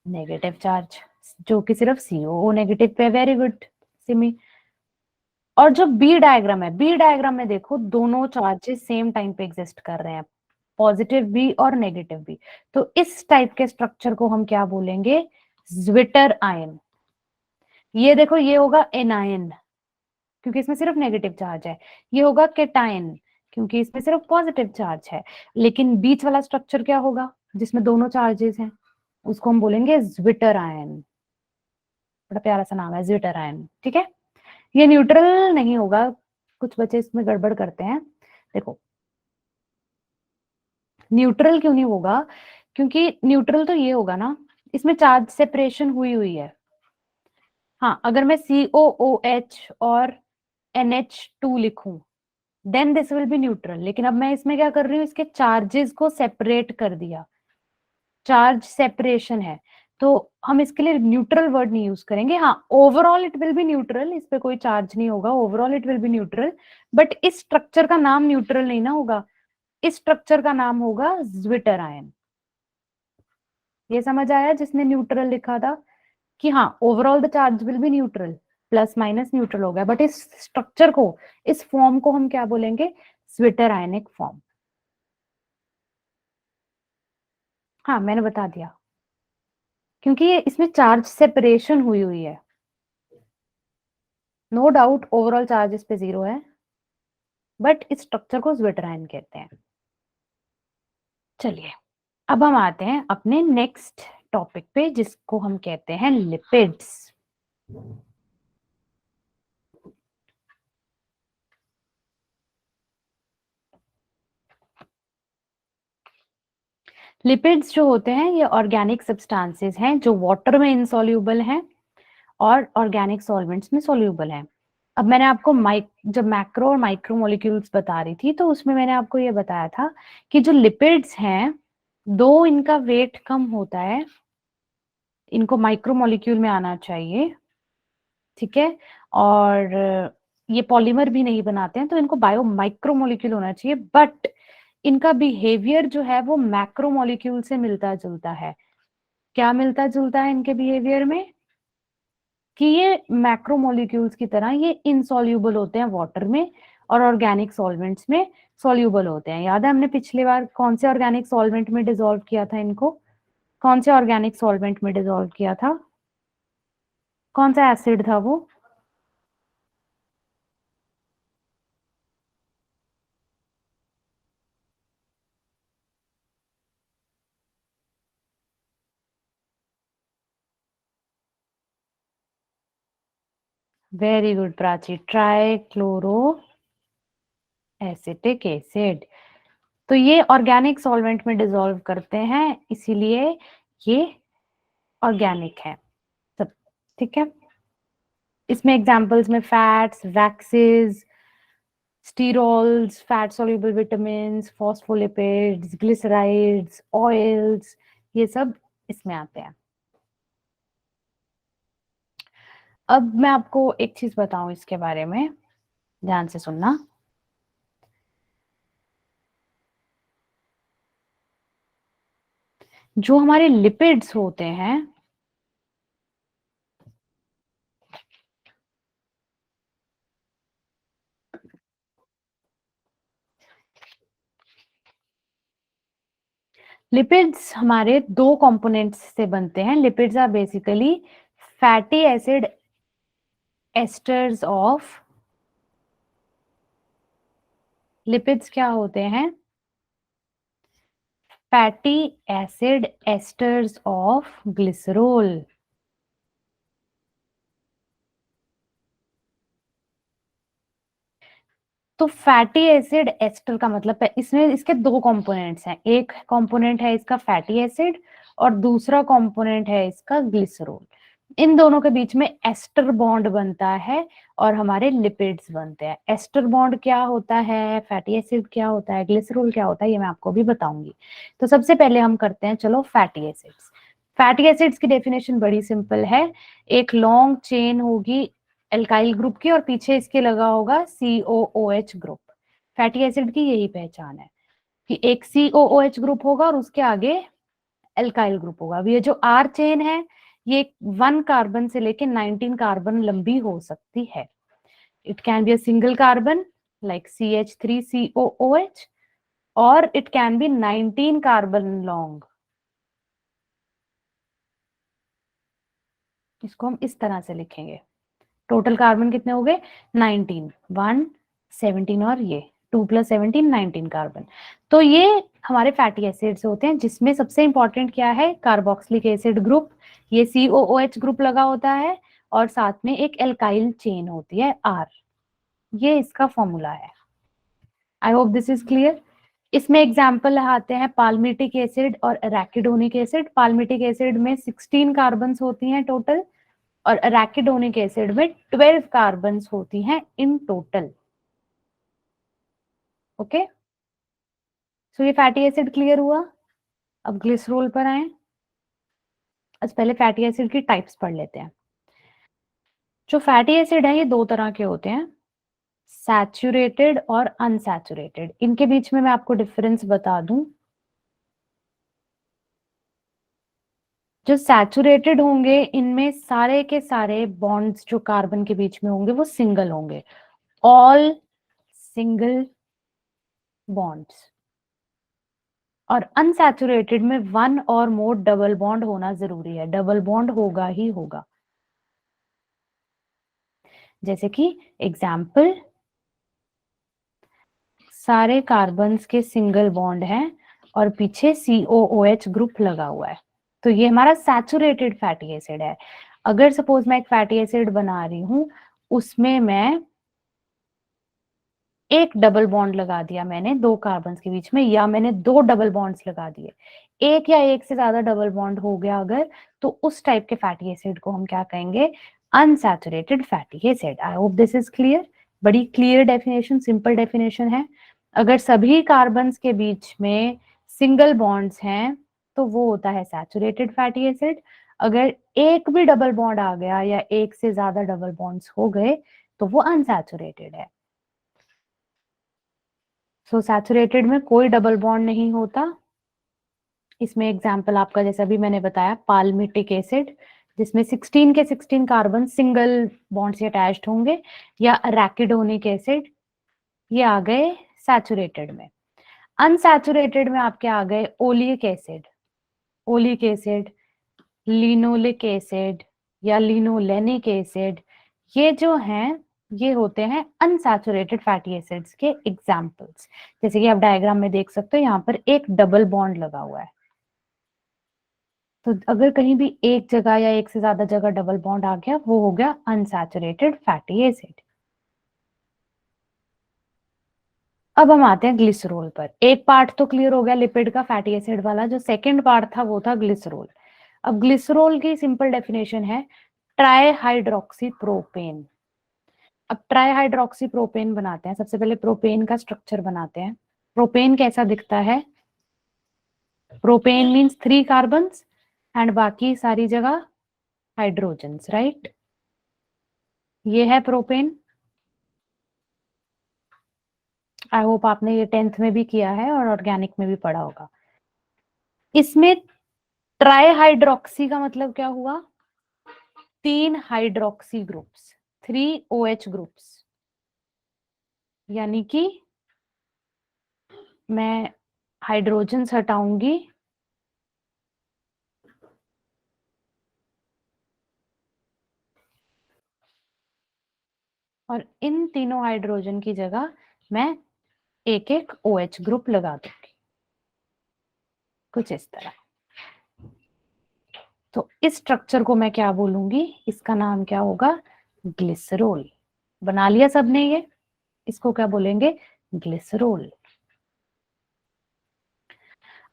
A: नेगेटिव चार्ज, जो कि सिर्फ COO नेगेटिव पे। Very good Simi. और जो बी डायग्राम में देखो दोनों चार्जेस सेम टाइम पे एग्जिस्ट कर रहे हैं, पॉजिटिव भी और नेगेटिव भी। तो इस टाइप के स्ट्रक्चर को हम क्या बोलेंगे? Zwitter ion. ये देखो, ये होगा एनायन क्योंकि इसमें सिर्फ नेगेटिव चार्ज है। ये होगा केटायन क्योंकि इसमें सिर्फ पॉजिटिव चार्ज है। लेकिन बीच वाला स्ट्रक्चर क्या होगा जिसमें दोनों चार्जेस हैं? उसको हम बोलेंगे ज्विटर आयन। बड़ा प्यारा सा नाम है, ज्विटर आयन। ठीक है, ये न्यूट्रल नहीं होगा, कुछ बच्चे इसमें गड़बड़ करते हैं। देखो, न्यूट्रल क्यों नहीं होगा? क्योंकि न्यूट्रल तो ये होगा ना, इसमें चार्ज सेपरेशन हुई हुई है। हाँ, अगर मैं COOH और NH2 लिखूं then this will be neutral. लेकिन अब मैं इसमें क्या कर रही हूँ, इसके चार्जेस को सेपरेट कर दिया, चार्ज सेपरेशन है, तो हम इसके लिए न्यूट्रल वर्ड नहीं यूज करेंगे। हाँ, overall it will be neutral, इस पे कोई चार्ज नहीं होगा, overall it will be neutral. But इस स्ट्रक्चर का नाम न्यूट्रल नहीं ना होगा, इस स्ट्रक्चर का नाम होगा ज्विटर आयन। ये समझ आया जिसने न्यूट्रल लिखा था कि हाँ overall the charge will be neutral, plus minus neutral हो गया, बट इस स्ट्रक्चर को, इस फॉर्म को हम क्या बोलेंगे? Zwitter ionic form. हाँ, मैंने बता दिया, क्योंकि ये इसमें चार्ज सेपरेशन हुई हुई है। नो डाउट ओवरऑल चार्ज इस पे 0 है, बट इस स्ट्रक्चर को ज्विटर आयन कहते हैं। चलिए, अब हम आते हैं अपने नेक्स्ट टॉपिक पे जिसको हम कहते हैं लिपिड्स। लिपिड्स जो होते हैं ये ऑर्गेनिक सब्सटेंसेस हैं जो वाटर में इनसॉल्यूबल हैं और ऑर्गेनिक सॉल्वेंट्स में सॉल्यूबल हैं। अब मैंने आपको जब मैक्रो और माइक्रो मॉलिक्यूल्स बता रही थी तो उसमें मैंने आपको ये बताया था कि जो लिपिड्स हैं, दो इनका वेट कम होता है, इनको माइक्रो मॉलिक्यूल में आना चाहिए, ठीक है, और ये पॉलीमर भी नहीं बनाते हैं तो इनको बायो माइक्रो मॉलिक्यूल होना चाहिए। बट इनका बिहेवियर जो है वो मैक्रो मॉलिक्यूल से मिलता जुलता है। क्या मिलता जुलता है इनके बिहेवियर में? कि ये मैक्रो मॉलिक्यूल्स की तरह ये इनसॉल्यूबल होते हैं वाटर में और ऑर्गेनिक सॉल्वेंट्स में सॉल्यूबल होते हैं। याद है हमने पिछली बार कौन से ऑर्गेनिक सॉल्वेंट में डिसॉल्व किया था इनको? कौन से ऑर्गेनिक सॉल्वेंट में डिसॉल्व किया था? कौन सा एसिड था वो? Very good Prachi, trichloro acetic acid. तो ये ऑर्गेनिक सॉल्वेंट में डिसॉल्व करते हैं, इसीलिए ये ऑर्गेनिक है सब। ठीक है, इसमें एग्जांपल्स में fats, waxes, sterols, fat soluble vitamins, phospholipids, glycerides, oils, ये सब इसमें आते हैं। अब मैं आपको एक चीज बताऊं इसके बारे में, ध्यान से सुनना। जो हमारे लिपिड्स होते हैं लिपिड्स हमारे दो कंपोनेंट्स से बनते हैं. Lipids are basically fatty acid esters of, lipids क्या होते हैं? Fatty acid esters of glycerol. तो फैटी एसिड एस्टर का मतलब है इसमें इसके दो कंपोनेंट्स हैं. एक कंपोनेंट है इसका फैटी एसिड और दूसरा कंपोनेंट है इसका ग्लिसरॉल. इन दोनों के बीच में एस्टर बॉन्ड बनता है और हमारे लिपिड्स बनते हैं. एस्टर बॉन्ड क्या होता है, फैटी एसिड क्या होता है, ग्लिसरॉल क्या होता है, ये मैं आपको भी बताऊंगी. तो सबसे पहले हम करते हैं चलो फैटी एसिड्स. फैटी एसिड्स की डेफिनेशन बड़ी सिंपल है. एक लॉन्ग चेन होगी एल्काइल ग्रुप की और पीछे इसके लगा होगा COOH ग्रुप. फैटी एसिड की यही पहचान है कि एक COOH ग्रुप होगा और उसके आगे एल्काइल ग्रुप होगा. ये जो R चेन है ये 1 कार्बन से लेके 19 कार्बन लंबी हो सकती है. It can be a single carbon like CH3COOH और it can be 19 carbon long. इसको हम इस तरह से लिखेंगे. टोटल कार्बन कितने हो गए? 19. 1 17 और ये 2 + 17 19 कार्बन. तो ये हमारे फैटी एसिड्स होते हैं जिसमें सबसे इंपॉर्टेंट क्या है? Carboxylic acid group. ये COOH ग्रुप लगा होता है और साथ में एक एल्काइल चेन होती है R. ये इसका फॉर्मूला है. I hope this is clear. इसमें एग्जाम्पल आते हैं पाल्मिटिक एसिड और एराकिडोनिक एसिड. पाल्मिटिक एसिड में 16 कार्बन्स होती हैं टोटल और एराकिडोनिक एसिड में 12 कार्बन्स होती हैं इन टोटल. ओके, सो ये फैटी एसिड क्लियर हुआ. अब ग्लिसरॉल पर आए. आज पहले फैटी एसिड की टाइप्स पढ़ लेते हैं. जो फैटी एसिड है ये दो तरह के होते हैं, सैचुरेटेड और अनसैचुरेटेड. इनके बीच में मैं आपको डिफरेंस बता दूं. जो सैचुरेटेड होंगे इनमें सारे के सारे बॉन्ड्स जो कार्बन के बीच में होंगे वो सिंगल होंगे. All single bonds. और अनसैचुरेटेड में 1 और मोर डबल बॉन्ड होना जरूरी है. डबल बॉन्ड होगा ही होगा. जैसे कि एग्जाम्पल, सारे कार्बन्स के सिंगल बॉन्ड हैं और पीछे COOH ग्रुप लगा हुआ है. तो ये हमारा सैचुरेटेड फैटी एसिड है. अगर सपोज मैं एक फैटी एसिड बना रही हूं उसमें मैं एक डबल बॉन्ड लगा दिया मैंने दो कार्बन्स के बीच में, या मैंने दो डबल बॉन्ड्स लगा दिए, एक या एक से ज्यादा डबल बॉन्ड हो गया अगर, तो उस टाइप के फैटी एसिड को हम क्या कहेंगे? Unsaturated fatty acid. I hope this is clear. बड़ी क्लियर डेफिनेशन, सिंपल डेफिनेशन है. अगर सभी कार्बन्स के बीच में सिंगल बॉन्ड्स हैं तो वो होता है सैचुरेटेड फैटी एसिड. अगर एक भी डबल बॉन्ड आ गया या एक से ज्यादा डबल बॉन्ड्स हो गए तो वो अनसैचुरेटेड है. सो सैचुरेटेड में कोई डबल बॉन्ड नहीं होता. इसमें एग्जांपल आपका जैसा भी मैंने बताया पाल्मिटिक एसिड जिसमें 16 के 16 कार्बन सिंगल बॉन्ड से अटैच्ड होंगे, या रैकिडोनिक एसिड, ये आ गए सैचुरेटेड में. अनसैचुरेटेड में आपके आ गए oleic acid, oleic acid, linoleic acid या लिनोलेनिक एसिड. ये जो हैं ये होते हैं अनसैचुरेटेड फैटी एसिड्स के एग्जांपल्स. जैसे कि आप डायग्राम में देख सकते हो यहाँ पर एक डबल बॉन्ड लगा हुआ है. तो अगर कहीं भी एक जगह या एक से ज्यादा जगह डबल बॉन्ड आ गया वो हो गया अनसैचुरेटेड फैटी एसिड. अब हम आते हैं ग्लिसरॉल पर. एक पार्ट तो क्लियर हो गया लिपिड का फैटी एसिड वाला. जो सेकंड पार्ट था वो था ग्लिसरॉल. अब ग्लिसरॉल की सिंपल डेफिनेशन है ट्राई हाइड्रोक्सी प्रोपेन. अब ट्राई हाइड्रोक्सी प्रोपेन बनाते हैं. सबसे पहले प्रोपेन का स्ट्रक्चर बनाते हैं. प्रोपेन कैसा दिखता है? प्रोपेन मीन्स 3 कार्बन्स एंड बाकी सारी जगह हाइड्रोजन्स, राइट? ये है प्रोपेन. आई होप आपने ये 10th में भी किया है और ऑर्गेनिक में भी पढ़ा होगा. इसमें ट्राई हाइड्रोक्सी का मतलब क्या हुआ? 3 हाइड्रोक्सी ग्रुप्स, 3 OH ग्रुप्स, यानी कि मैं हाइड्रोजन्स हटाऊंगी और इन तीनों हाइड्रोजन की जगह मैं एक एक OH ग्रुप लगा दूंगी, कुछ इस तरह। तो इस स्ट्रक्चर को मैं क्या बोलूंगी? इसका नाम क्या होगा? ग्लिसरॉल। बना लिया सबने ये? इसको क्या बोलेंगे? ग्लिसरॉल।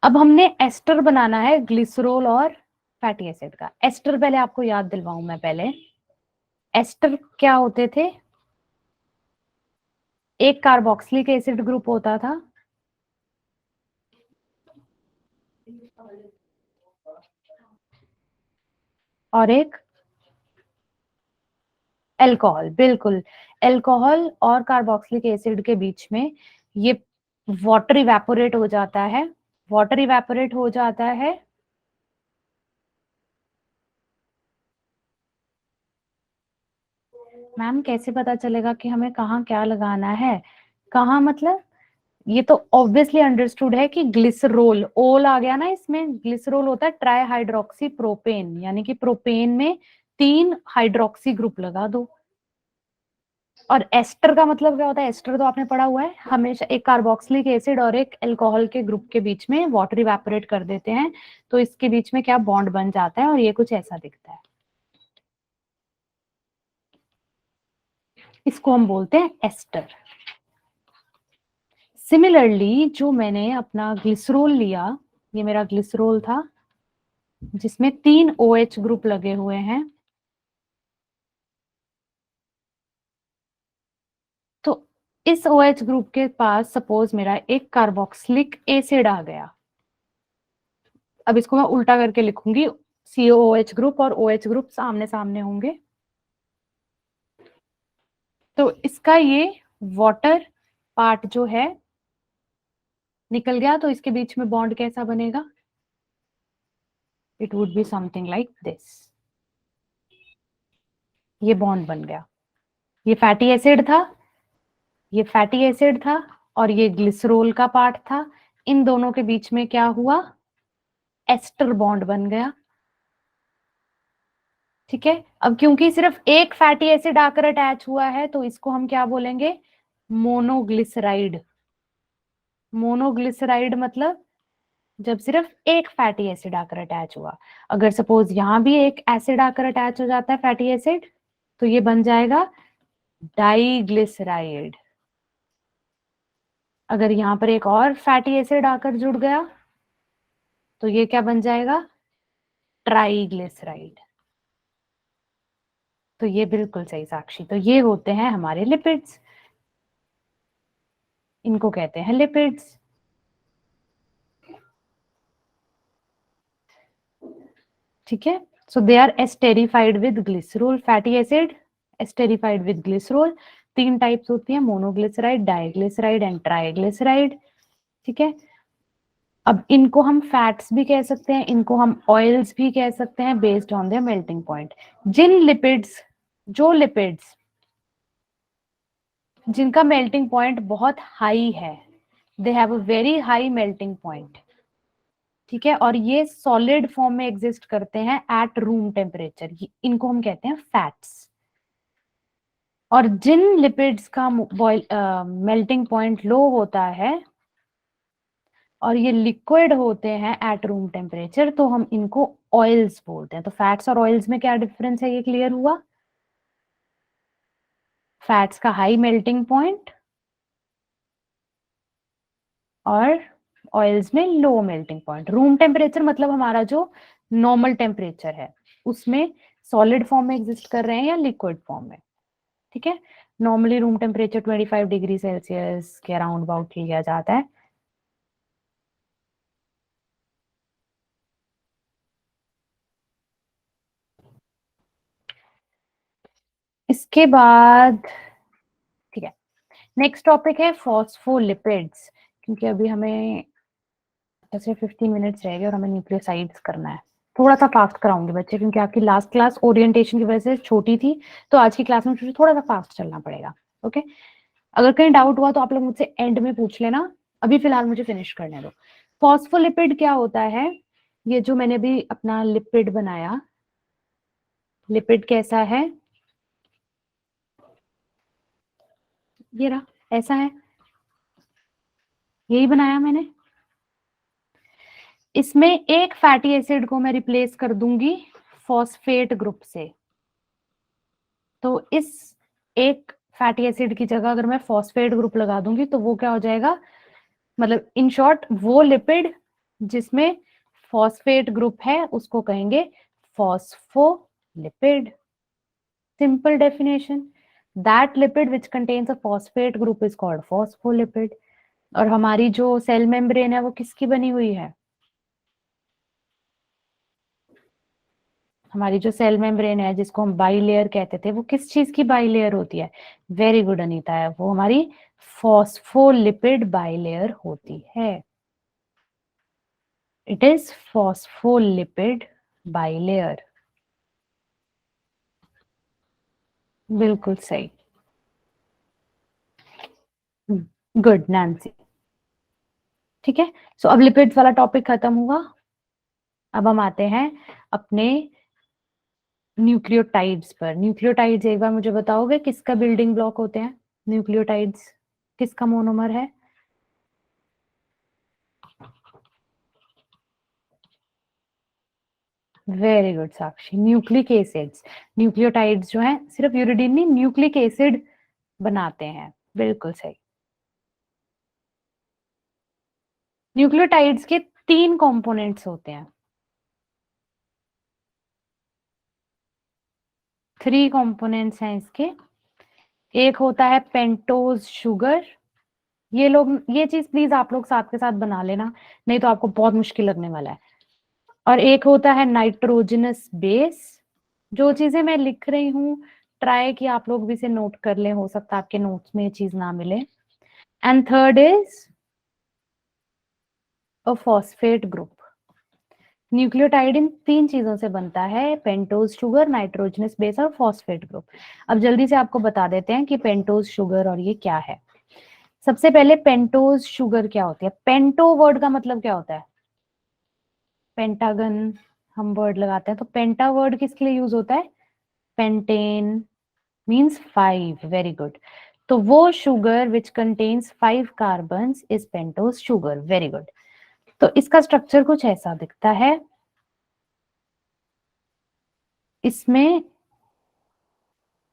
A: अब हमने एस्टर बनाना है ग्लिसरॉल और फैटी एसिड का। एस्टर पहले आपको याद दिलवाऊं मैं पहले। एस्टर क्या होते थे? एक कार्बोक्सिलिक एसिड ग्रुप होता था, और एक अल्कोहल। बिल्कुल, अल्कोहल और कार्बोक्सिलिक एसिड के बीच में ये वाटर इवेपोरेट हो जाता है। वाटर इवेपोरेट हो जाता है मैम कैसे पता चलेगा कि हमें कहाँ क्या लगाना है? कहाँ मतलब? ये तो ऑब्वियसली अंडरस्टूड है कि ग्लिसरॉल, ओल आ गया ना इसमें। ग्लिसरॉल होता है ट्राई हाइड्रोक्सी प्रोपेन, यानी कि प्रोपेन में 3 हाइड्रोक्सी ग्रुप लगा दो। और एस्टर का मतलब क्या होता है? एस्टर तो आपने पढ़ा हुआ है, हमेशा एक कार्बोक्सिलिक एसिड और एक अल्कोहल के ग्रुप के बीच में वाटर इवेपोरेट कर देते हैं, तो इसके बीच में क्या बॉन्ड बन जाता है, और ये कुछ ऐसा दिखता है। इसको हम बोलते हैं एस्टर। सिमिलरली जो मैंने अपना ग्लिसरॉल लिया, ये मेरा ग्लिसरॉल था जिसमें 3 OH ग्रुप लगे हुए हैं, तो इस OH ग्रुप के पास सपोज मेरा एक कार्बोक्सिलिक एसिड आ गया। अब इसको मैं उल्टा करके लिखूंगी, COOH ग्रुप और OH ग्रुप सामने सामने होंगे, तो इसका ये वाटर पार्ट जो है निकल गया, तो इसके बीच में बॉन्ड कैसा बनेगा? It would be something like this. ये बॉन्ड बन गया। ये फैटी एसिड था, ये फैटी एसिड था, और ये ग्लिसरॉल का पार्ट था। इन दोनों के बीच में क्या हुआ? एस्टर बॉन्ड बन गया। ठीक है, अब क्योंकि सिर्फ एक फैटी एसिड आकर अटैच हुआ है, तो इसको हम क्या बोलेंगे? मोनोग्लिसराइड। मोनोग्लिसराइड मतलब जब सिर्फ एक फैटी एसिड आकर अटैच हुआ। अगर सपोज यहां भी एक एसिड आकर अटैच हो जाता है, फैटी एसिड, तो ये बन जाएगा डाइग्लिसराइड। अगर यहां पर एक और फैटी एसिड आकर जुड़ गया, तो ये क्या बन जाएगा? ट्राइग्लिसराइड। तो ये बिल्कुल सही साक्षी। तो ये होते हैं हमारे लिपिड्स, इनको कहते हैं लिपिड्स। ठीक है, so they are esterified with glycerol. Fatty acid esterified with glycerol. 3 types होती है, मोनोग्लिसराइड, डाइग्लिसराइड एंड ट्राइग्लिसराइड। ठीक है, अब इनको हम फैट्स भी कह सकते हैं, इनको हम ऑयल्स भी कह सकते हैं, based on their melting point. जिन लिपिड्स, जो लिपिड्स जिनका मेल्टिंग पॉइंट बहुत हाई है, they have a very high melting point. ठीक है, और ये सॉलिड फॉर्म में एग्जिस्ट करते हैं एट रूम टेम्परेचर, इनको हम कहते हैं फैट्स। और जिन लिपिड्स का मेल्टिंग पॉइंट लो होता है और ये लिक्विड होते हैं एट रूम टेम्परेचर, तो हम इनको ऑयल्स बोलते हैं। तो फैट्स और ऑयल्स में क्या डिफरेंस है, ये क्लियर हुआ? फैट्स का हाई मेल्टिंग पॉइंट और ऑयल्स में low melting point. Room temperature मतलब हमारा जो नॉर्मल टेम्परेचर है, उसमें सॉलिड फॉर्म में एग्जिस्ट कर रहे हैं या लिक्विड फॉर्म में। ठीक है, normally room temperature 25 degree Celsius के अराउंड अबाउट लिया जाता है। इसके बाद ठीक है, नेक्स्ट टॉपिक है फॉस्फोलिपिड्स, क्योंकि अभी हमें ऐसे 15 मिनट्स रह गए और हमें न्यूक्लियोसाइड्स करना है। थोड़ा सा फास्ट कराऊंगी बच्चे, क्योंकि आपकी लास्ट क्लास ओरिएंटेशन की वजह से छोटी थी, तो आज की क्लास में मुझे थोड़ा सा फास्ट चलना पड़ेगा। ओके, अगर कहीं डाउट हुआ तो आप लोग मुझसे एंड में पूछ लेना, अभी फिलहाल मुझे फिनिश करने दो। फॉस्फोलिपिड क्या होता है? ये जो मैंने भी अपना लिपिड बनाया, लिपिड कैसा है? ये रहा, ऐसा है, यही बनाया मैंने। इसमें एक फैटी एसिड को मैं रिप्लेस कर दूंगी फॉस्फेट ग्रुप से। तो इस एक फैटी एसिड की जगह अगर मैं फॉस्फेट ग्रुप लगा दूंगी तो वो क्या हो जाएगा, मतलब इन शॉर्ट वो लिपिड जिसमें फॉस्फेट ग्रुप है उसको कहेंगे phospholipid. Simple definition, that lipid which contains a phosphate group is called phospholipid. और हमारी जो सेल मेम्ब्रेन है वो किसकी बनी हुई है? हमारी जो सेल मेम्ब्रेन है जिसको हम बाइलेयर कहते थे, वो किस चीज की बाइलेयर होती है? वेरी गुड अनीता, है वो हमारी फॉस्फोलिपिड बाइलेयर होती है। It is phospholipid bilayer. बिल्कुल सही, गुड नैन्सी। ठीक है, सो अब लिपिड्स वाला टॉपिक खत्म हुआ। अब हम आते हैं अपने न्यूक्लियोटाइड्स पर। न्यूक्लियोटाइड्स एक बार मुझे बताओगे किसका बिल्डिंग ब्लॉक होते हैं? न्यूक्लियोटाइड्स किसका मोनोमर है? वेरी गुड साक्षी, न्यूक्लिक एसिड्स। न्यूक्लियोटाइड्स जो हैं सिर्फ यूरिडीन नहीं, न्यूक्लिक एसिड बनाते हैं। बिल्कुल सही। न्यूक्लियोटाइड्स के 3 कंपोनेंट्स होते हैं, 3 कंपोनेंट्स हैं इसके। एक होता है पेंटोज शुगर, ये लोग, ये चीज प्लीज आप लोग साथ के साथ बना लेना, नहीं तो आपको बहुत मुश्किल लगने वाला है। और एक होता है नाइट्रोजनस बेस। जो चीजें मैं लिख रही हूँ ट्राई कि आप लोग भी इसे नोट कर लें, हो सकता है आपके नोट्स में ये चीज ना मिले। And third is a phosphate group. Nucleotide इन 3 चीजों से बनता है, पेंटोज शुगर, नाइट्रोजनस बेस और फॉस्फेट ग्रुप। अब जल्दी से आपको बता देते हैं कि पेंटोज शुगर और ये क्या है। सबसे पहले पेंटोज शुगर क्या होती है? पेंटो वर्ड का मतलब क्या होता है? पेंटागन हम वर्ड लगाते हैं, तो पेंटा वर्ड किसके लिए यूज होता है? Pentane means 5। Very good. तो वो sugar which contains 5 carbons is pentose sugar. Very good. तो इसका स्ट्रक्चर कुछ ऐसा दिखता है। इसमें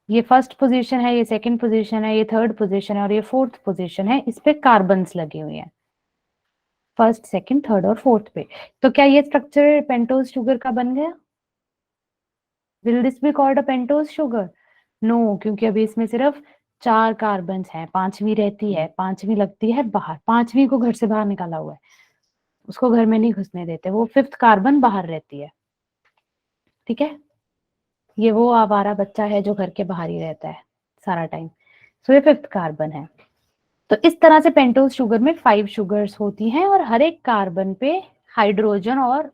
A: ये फर्स्ट पोजीशन है, ये सेकंड पोजीशन है, ये थर्ड पोजीशन है और ये फोर्थ पोजीशन है। इस पे कार्बन्स लगे हुए हैं, फर्स्ट, सेकंड, थर्ड और फोर्थ पे। तो क्या ये स्ट्रक्चर पेंटोज शुगर का बन गया? Will this be called a pentose sugar? No, क्योंकि अभी इसमें सिर्फ 4 कार्बन्स हैं, 5वीं रहती है, 5वीं लगती है बाहर, 5वीं को घर से बाहर निकाला हुआ है, उसको घर में नहीं घुसने देते, वो 5th कार्बन बाहर रहती है। ठीक है, ये वो आवारा बच्चा है जो घर के बाहर ही रहता है सारा टाइम, सो ये 5th कार्बन है। तो इस तरह से पेंटोज शुगर में 5 शुगर्स होती हैं और हर एक कार्बन पे हाइड्रोजन और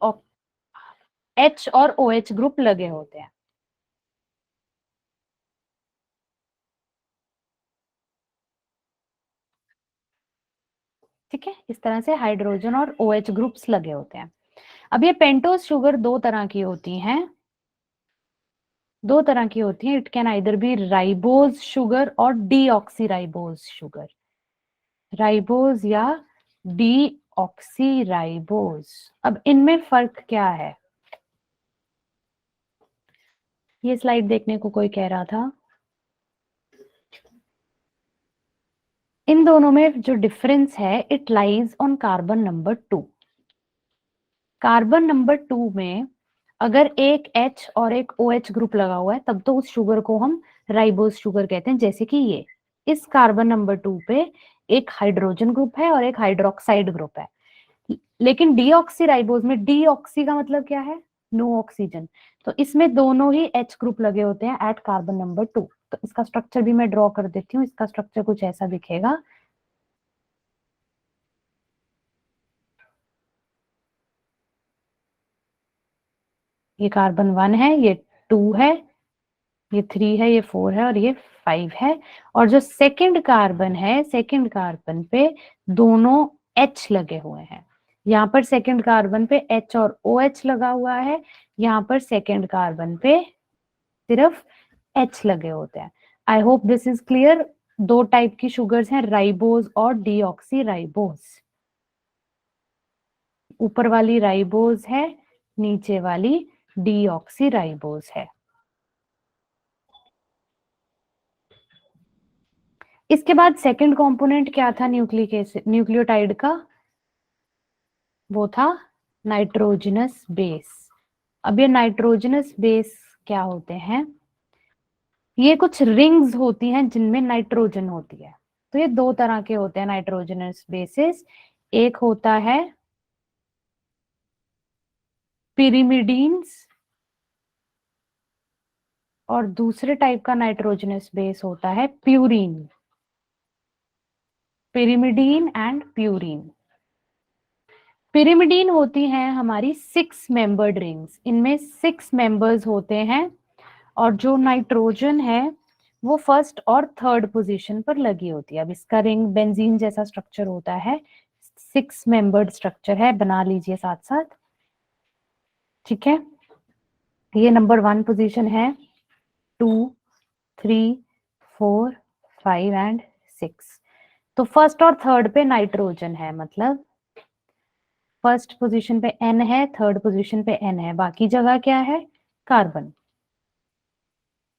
A: H और OH ग्रुप लगे होते हैं। ठीक है, इस तरह से हाइड्रोजन और OH ग्रुप्स लगे होते हैं। अब ये पेंटोज शुगर 2 तरह की होती हैं, 2 तरह की होती हैं। It can either be ribose sugar और डीऑक्सी राइबोज शुगर, राइबोज या डीऑक्सी राइबोज। अब इनमें फर्क क्या है? ये स्लाइड देखने को कोई कह रहा था। इन दोनों में जो डिफरेंस है, it lies on carbon number 2। Carbon number 2 में अगर एक H और एक OH ग्रुप लगा हुआ है तब तो उस शुगर को हम राइबोज शुगर कहते हैं, जैसे कि ये इस कार्बन नंबर 2 पे एक हाइड्रोजन ग्रुप है और एक हाइड्रोक्साइड ग्रुप है। लेकिन डीऑक्सी राइबोज में डीऑक्सी का मतलब क्या है? No oxygen. तो इसमें दोनों ही H ग्रुप लगे होते हैं एट कार्बन नंबर 2। तो इसका स्ट्रक्चर भी मैं ड्रॉ कर देती हूँ। इसका स्ट्रक्चर कुछ ऐसा दिखेगा। ये कार्बन 1 है, ये 2 है, ये 3 है, ये 4 है और ये 5 है। और जो सेकंड कार्बन है, सेकंड कार्बन पे दोनों H लगे हुए हैं। यहाँ पर सेकंड कार्बन पे H और OH लगा हुआ है, यहाँ पर सेकंड कार्बन पे सिर्फ H लगे होते हैं। आई होप दिस इज क्लियर। दो टाइप की शुगर्स हैं, राइबोज और डीऑक्सी राइबोज। ऊपर वाली राइबोज है, नीचे वाली डीऑक्सी राइबोज है। इसके बाद सेकंड कंपोनेंट क्या था न्यूक्लिक एसिड न्यूक्लियोटाइड का? वो था नाइट्रोजनस बेस। अब ये नाइट्रोजनस बेस क्या होते हैं? ये कुछ रिंग्स होती हैं जिनमें नाइट्रोजन होती है। तो ये दो तरह के होते हैं नाइट्रोजनस बेसिस। एक होता है पिरिमिडीन्स और दूसरे टाइप का नाइट्रोजनस बेस होता है purine. Pyrimidine and purine. Pyrimidine होती हैं हमारी 6 मेंबर्ड रिंग्स। इनमें 6 मेंबर्स होते हैं और जो नाइट्रोजन है वो फर्स्ट और थर्ड पोजीशन पर लगी होती है। अब इसका रिंग बेंजीन जैसा स्ट्रक्चर होता है, 6 मेंबर्ड स्ट्रक्चर है, बना लीजिए साथ साथ। ठीक है, ये नंबर 1 पोजीशन है, 2, 3, 4, 5 एंड 6। तो फर्स्ट और थर्ड पे नाइट्रोजन है, मतलब फर्स्ट पोजीशन पे N है, थर्ड पोजीशन पे N है, बाकी जगह क्या है? कार्बन।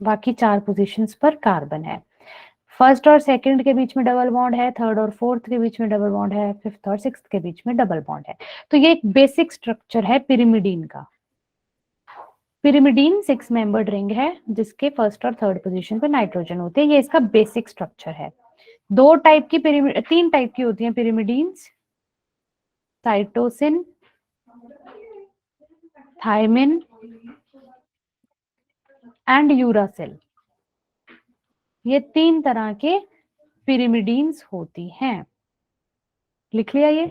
A: बाकी 4 पोजीशंस पर कार्बन है। फर्स्ट और सेकंड के बीच में डबल बॉन्ड है, थर्ड और फोर्थ के बीच में डबल बॉन्ड है, फिफ्थ और सिक्स्थ के बीच में डबल बॉन्ड है। तो ये एक बेसिक स्ट्रक्चर है पिरिमिडीन का। पिरिमिडीन 6 मेंबर्ड रिंग है जिसके फर्स्ट और थर्ड पोजीशन पे नाइट्रोजन होते हैं। ये इसका बेसिक स्ट्रक्चर है। तीन टाइप की होती हैं pyrimidines, cytosine, thymine and uracil. ये 3 तरह के पिरिमिडीन्स होती हैं। लिख लिया ये?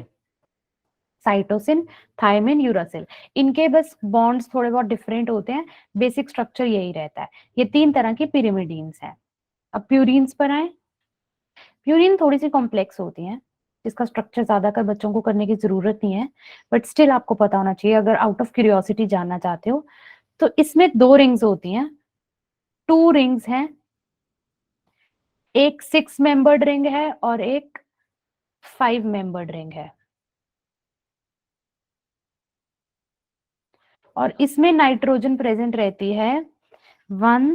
A: Cytosine, thymine, uracil. इनके बस बॉन्ड्स थोड़े बहुत डिफरेंट होते हैं, बेसिक स्ट्रक्चर यही रहता है। ये 3 तरह की पिरिमिडीन्स हैं। अब प्यूरीन्स पर आए। प्यूरीन थोड़ी सी कॉम्प्लेक्स होती हैं, जिसका स्ट्रक्चर ज्यादातर बच्चों को करने की जरूरत नहीं है, बट स्टिल आपको पता होना चाहिए अगर आउट ऑफ क्यूरियोसिटी जानना चाहते हो। तो इसमें 2 रिंग्स होती हैं, 2 रिंग्स हैं। एक 6 मेंबर्ड रिंग है और एक 5 मेंबर्ड रिंग है। और इसमें नाइट्रोजन प्रेजेंट रहती है 1,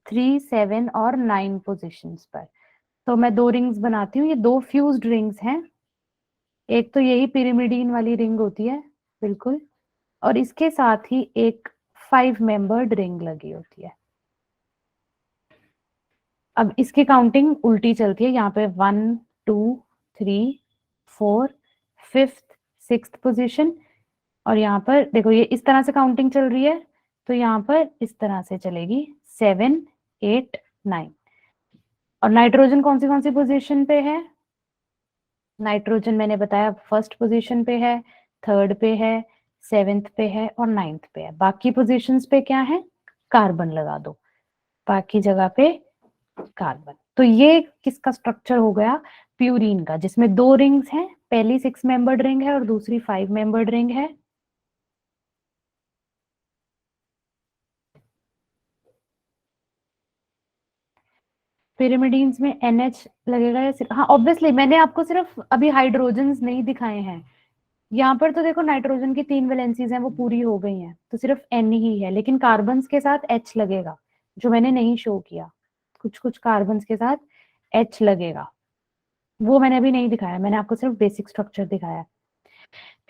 A: 3, 7 और 9 पोजीशंस पर। तो मैं 2 रिंग्स बनाती हूँ, ये 2 फ्यूज्ड रिंग्स हैं। एक तो यही पिरिमिडीन वाली रिंग होती है बिल्कुल, और इसके साथ ही एक 5 मेंबर्ड रिंग लगी होती है। अब इसकी काउंटिंग उल्टी चलती है, यहाँ पे 1, 2, 3, 4, 5th, 6th पोजीशन। और यहाँ पर देखो ये इस तरह से काउंटिंग चल रही है, तो यहाँ पर इस तरह से चलेगी 7, 8, 9। और नाइट्रोजन कौन सी पोजीशन पे है? नाइट्रोजन मैंने बताया फर्स्ट पोजीशन पे है, थर्ड पे है, 7th पे है और 9th पे है। बाकी पोजीशंस पे क्या है? कार्बन लगा दो, बाकी जगह पे कार्बन। तो ये किसका स्ट्रक्चर हो गया? प्यूरीन का, जिसमें 2 रिंग्स हैं, पहली 6 मेंबर्ड रिंग है और दूसरी 5 मेंबर्ड रिंग है। पिरिमिडीन्स में NH लगेगा या सिर्फ? हाँ ऑब्वियसली, मैंने आपको सिर्फ अभी हाइड्रोजन नहीं दिखाए हैं। यहाँ पर तो देखो नाइट्रोजन की 3 वैलेंसीज हैं, वो पूरी हो गई हैं, तो सिर्फ N ही है, लेकिन कार्बन्स के साथ H लगेगा, जो मैंने नहीं शो किया। कुछ कुछ कार्बन्स के साथ H लगेगा, वो मैंने अभी नहीं दिखाया, मैंने आपको सिर्फ बेसिक स्ट्रक्चर दिखाया।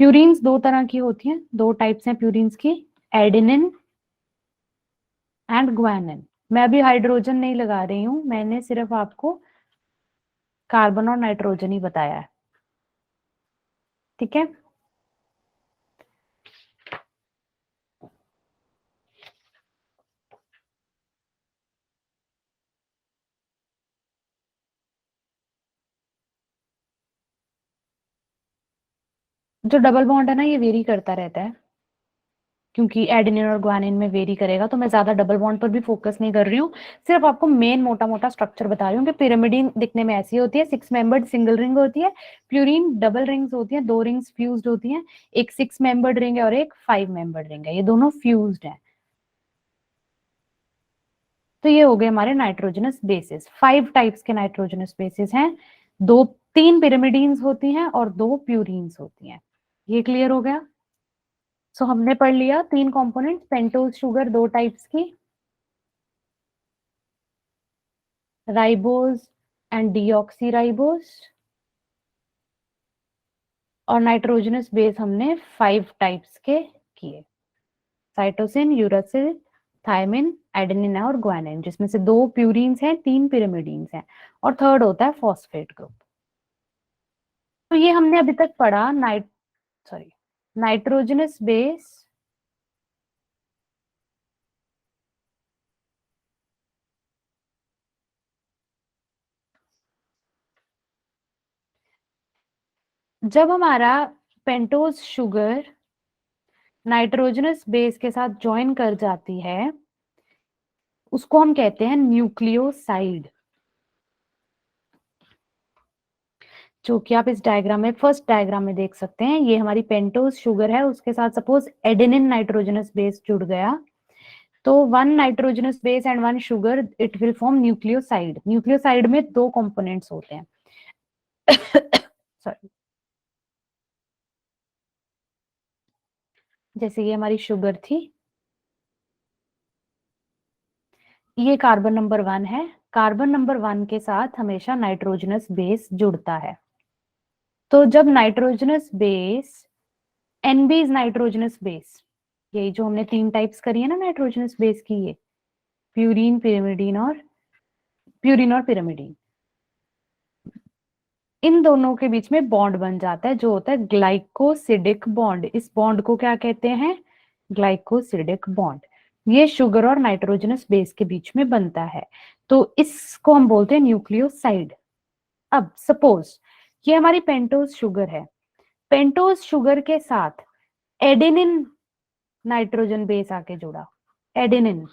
A: प्यूरीन्स 2 तरह की होती हैं, 2 टाइप्स हैं प्यूरीन्स की, एडेनिन एंड ग्वानिन। मैं अभी हाइड्रोजन नहीं लगा रही हूँ, मैंने सिर्फ आपको कार्बन और नाइट्रोजन ही बताया है। ठीक है, जो डबल बॉन्ड है ना, ये वेरी करता रहता है। क्योंकि एडेनिन और ग्वानिन में वेरी करेगा, तो मैं ज्यादा डबल बॉन्ड पर भी फोकस नहीं कर रही हूँ, सिर्फ आपको मेन मोटा मोटा स्ट्रक्चर बता रही हूँ कि पिरामिडीन दिखने में ऐसी होती है, 6 मेंबर्ड सिंगल रिंग होती है, प्यूरीन डबल रिंग्स होती है, 2 रिंग्स फ्यूज्ड होती हैं, एक 6 मेंबर्ड रिंग है और एक 5 मेंबर्ड रिंग है, ये दोनों फ्यूज्ड है। तो ये हो गए हमारे नाइट्रोजनस बेसिस। 5 टाइप्स के नाइट्रोजनस बेसिस हैं, 3 पिरामिडीन्स होती हैं और 2 प्यूरीन्स होती हैं। ये क्लियर हो गया? सो हमने पढ़ लिया 3 कंपोनेंट, पेंटोज शुगर 2 टाइप्स की, राइबोज एंड डीऑक्सीराइबोज, और नाइट्रोजनस बेस हमने 5 टाइप्स के किए, साइटोसिन, यूरासिल, थायमिन, एडेनिन और ग्वानिन, जिसमें से 2 प्यूरीन्स हैं, 3 पिरामिडीन्स हैं, और थर्ड होता है फॉस्फेट ग्रुप। तो ये हमने अभी तक पढ़ा नाइट्रोजनस बेस, जब हमारा पेंटोज शुगर नाइट्रोजनस बेस के साथ ज्वाइन कर जाती है, उसको हम कहते हैं न्यूक्लियोसाइड, जो कि आप इस डायग्राम में, फर्स्ट डायग्राम में देख सकते हैं। ये हमारी पेंटोज शुगर है, उसके साथ सपोज एडेनिन नाइट्रोजनस बेस जुड़ गया, तो 1 nitrogenous base and 1 sugar, it will form nucleoside. Nucleoside में 2 कंपोनेंट्स होते हैं सॉरी, जैसे ये हमारी शुगर थी, ये कार्बन नंबर 1 है, कार्बन नंबर 1 के साथ हमेशा नाइट्रोजनस बेस जुड़ता है। तो जब nitrogenous base, NB is nitrogenous base, यही जो हमने 3 टाइप्स करी है ना नाइट्रोजनस बेस की, ये प्यूरीन, प्यूरीन और पिरामिडीन, इन दोनों के बीच में बॉन्ड बन जाता है, जो होता है ग्लाइकोसिडिक बॉन्ड। इस बॉन्ड को क्या कहते हैं? Glycosidic bond. ये शुगर और नाइट्रोजनस बेस के बीच में बनता है, तो इसको हम बोलते हैं न्यूक्लियोसाइड। अब सपोज ये हमारी पेंटोज शुगर है, पेंटोज शुगर के साथ एडेनिन नाइट्रोजन बेस आके जुड़ा, एडेनिन,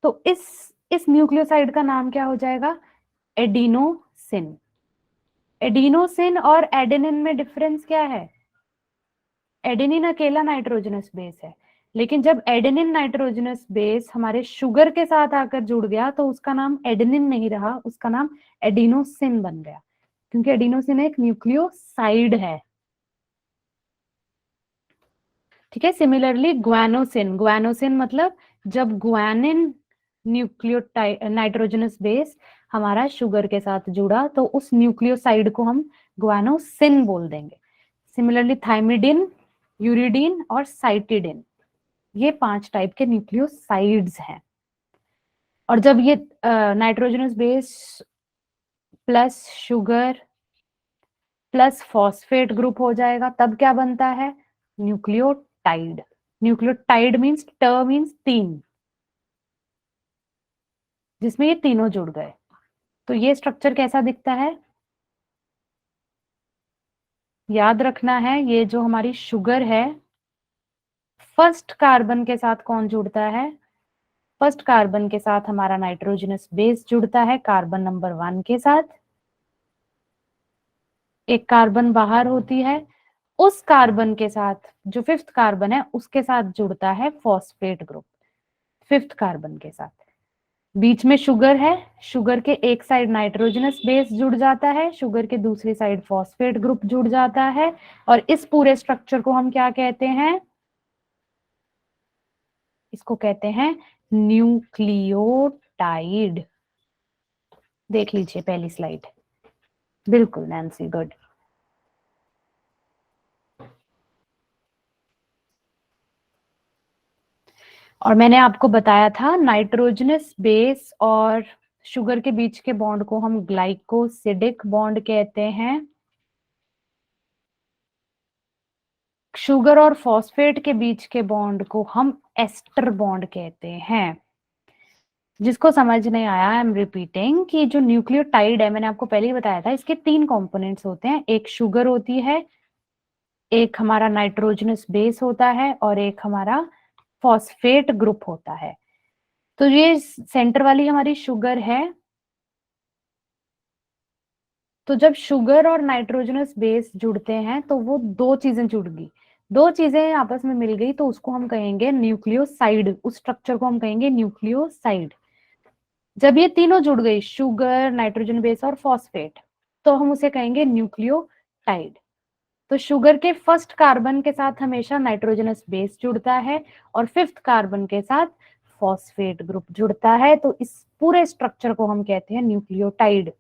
A: तो इस न्यूक्लियोसाइड का नाम क्या हो जाएगा? एडिनोसिन। एडिनोसिन और एडेनिन में डिफरेंस क्या है? एडेनिन अकेला नाइट्रोजनस बेस है, लेकिन जब एडेनिन नाइट्रोजनस बेस हमारे शुगर के साथ आकर जुड़ गया, तो उसका नाम एडेनिन नहीं रहा, उसका नाम एडिनोसिन बन गया, क्योंकि एडिनोसिन एक न्यूक्लियोसाइड है। ठीक है। सिमिलरली ग्वानोसिन, ग्वानोसिन मतलब जब ग्वानिन न्यूक्लियोटाइड नाइट्रोजनस बेस हमारा शुगर के साथ जुड़ा, तो उस न्यूक्लियोसाइड को हम ग्वानोसिन बोल देंगे। सिमिलरली थाइमिडिन, यूरिडीन और साइटिडिन, ये 5 टाइप के न्यूक्लियोसाइड्स हैं। और जब ये nitrogenous base plus sugar plus phosphate group हो जाएगा, तब क्या बनता है? न्यूक्लियोटाइड। न्यूक्लियोटाइड मीन्स, ट मीन्स 3, जिसमें ये तीनों जुड़ गए। तो ये स्ट्रक्चर कैसा दिखता है? याद रखना है, ये जो हमारी शुगर है, फर्स्ट कार्बन के साथ कौन जुड़ता है? फर्स्ट कार्बन के साथ हमारा नाइट्रोजनस बेस जुड़ता है, कार्बन नंबर 1 के साथ, एक कार्बन बाहर होती है, उस कार्बन के साथ, जो 5th कार्बन है, उसके साथ जुड़ता है फॉस्फेट ग्रुप, 5th कार्बन के साथ। बीच में शुगर है, शुगर के एक साइड नाइट्रोजनस बेस जुड़ जाता है, शुगर के दूसरी साइड फॉस्फेट ग्रुप जुड़ जाता है, और इस पूरे स्ट्रक्चर को हम क्या कहते हैं? इसको कहते हैं न्यूक्लियोटाइड। देख लीजिए पहली स्लाइड, बिल्कुल नैन्सी, गुड। और मैंने आपको बताया था नाइट्रोजनस बेस और शुगर के बीच के बॉन्ड को हम ग्लाइकोसिडिक बॉन्ड कहते हैं, शुगर और फॉस्फेट के बीच के बॉन्ड को हम एस्टर बॉन्ड कहते हैं। जिसको समझ नहीं आया, आई एम रिपीटिंग कि जो न्यूक्लियोटाइड है, मैंने आपको पहले ही बताया था, इसके 3 कंपोनेंट्स होते हैं, एक शुगर होती है, एक हमारा नाइट्रोजनस बेस होता है और एक हमारा फॉस्फेट ग्रुप होता है। तो ये सेंटर वाली हमारी शुगर है। तो जब शुगर और नाइट्रोजनस बेस जुड़ते हैं तो वो दो चीजें जुड़ गई, दो चीजें आपस में मिल गई तो उसको हम कहेंगे न्यूक्लियोसाइड, उस स्ट्रक्चर को हम कहेंगे न्यूक्लियोसाइड। जब ये तीनों जुड़ गई, शुगर, नाइट्रोजन बेस और फॉस्फेट, तो हम उसे कहेंगे न्यूक्लियोटाइड। तो शुगर के फर्स्ट कार्बन के साथ हमेशा नाइट्रोजनस बेस जुड़ता है और फिफ्थ कार्बन के साथ फॉस्फेट ग्रुप जुड़ता है, तो इस पूरे स्ट्रक्चर को हम कहते हैं न्यूक्लियोटाइड।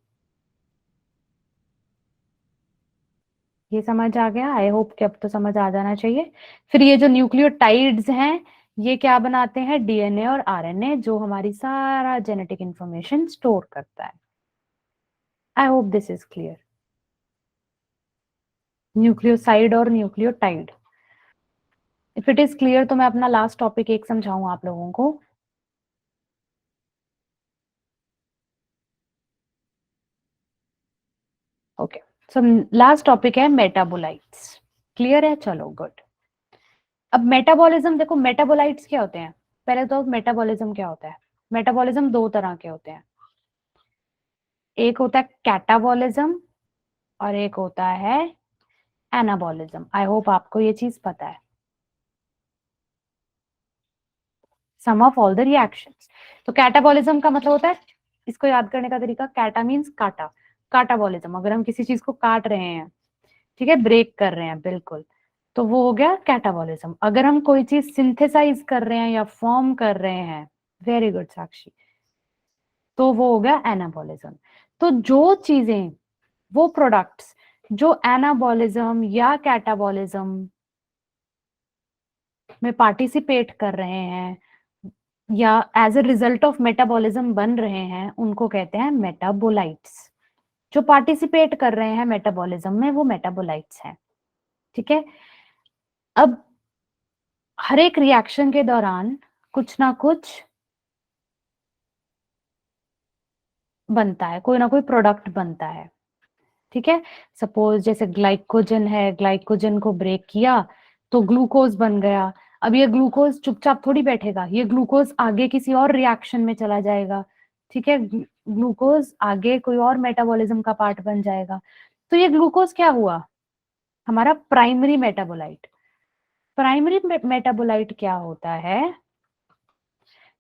A: ये समझ आ गया? आई होप कि अब तो समझ आ जाना चाहिए। फिर ये जो न्यूक्लियोटाइड्स हैं ये क्या बनाते हैं? डीएनए और आरएनए, जो हमारी सारा जेनेटिक इंफॉर्मेशन स्टोर करता है। I hope this is clear. Nucleoside और nucleotide. If it is clear तो मैं अपना लास्ट टॉपिक एक समझाऊं आप लोगों को। ओके, सो लास्ट टॉपिक है मेटाबोलाइट्स। क्लियर है? चलो गुड। अब मेटाबॉलिज्म देखो, मेटाबोलाइट्स क्या होते हैं? पहले तो मेटाबॉलिज्म क्या होता है? मेटाबॉलिज्म दो तरह के होते हैं, एक होता है कैटाबॉलिज्म और एक होता है एनाबॉलिज्म। आई होप आपको ये चीज पता है। सम ऑफ ऑल द रिएक्शंस। तो कैटाबॉलिज्म का मतलब होता है, इसको याद करने का तरीका, कैटा मीन्स काटा, काटाबॉलिज्म, अगर हम किसी चीज को काट रहे हैं, ठीक है, ब्रेक कर रहे हैं, बिल्कुल, तो वो हो गया कैटाबॉलिज्म। अगर हम कोई चीज सिंथेसाइज कर रहे हैं या फॉर्म कर रहे हैं, वेरी गुड साक्षी, तो वो हो गया एनाबॉलिज्म। तो जो चीजें, वो प्रोडक्ट्स जो एनाबॉलिज्म या कैटाबॉलिज्म में पार्टिसिपेट कर रहे हैं या as a result of metabolism बन रहे हैं, उनको कहते हैं मेटाबोलाइट्स। जो पार्टिसिपेट कर रहे हैं मेटाबॉलिज्म में वो मेटाबोलाइट्स हैं, ठीक है। अब हर एक रिएक्शन के दौरान कुछ ना कुछ बनता है, कोई ना कोई प्रोडक्ट बनता है, ठीक है। सपोज जैसे ग्लाइकोजन है, ग्लाइकोजन को ब्रेक किया तो ग्लूकोज बन गया। अब ये ग्लूकोज चुपचाप थोड़ी बैठेगा, ये ग्लूकोज आगे किसी और रिएक्शन में चला जाएगा, ठीक है। ग्लूकोज आगे कोई और मेटाबॉलिज्म का पार्ट बन जाएगा। तो ये ग्लूकोज क्या हुआ? हमारा प्राइमरी मेटाबोलाइट। प्राइमरी मेटाबोलाइट क्या होता है?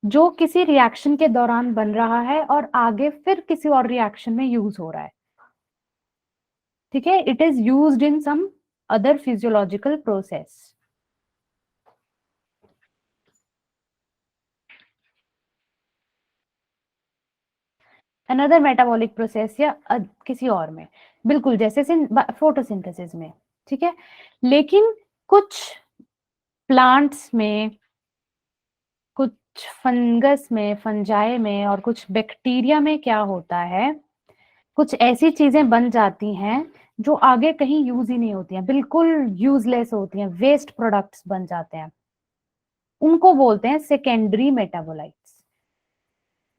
A: जो किसी रिएक्शन के दौरान बन रहा है और आगे फिर किसी और रिएक्शन में यूज हो रहा है, ठीक है। It is used in some other physiological process. Another metabolic process या किसी और में, बिल्कुल जैसे फोटोसिंथेसिस में, ठीक है। लेकिन कुछ प्लांट्स में, कुछ फंगस में, फंजाई में और कुछ बैक्टीरिया में क्या होता है, कुछ ऐसी चीजें बन जाती हैं जो आगे कहीं यूज ही नहीं होती हैं, बिल्कुल यूजलेस होती हैं, वेस्ट प्रोडक्ट्स बन जाते हैं, उनको बोलते हैं सेकेंडरी मेटाबोलाइट्स।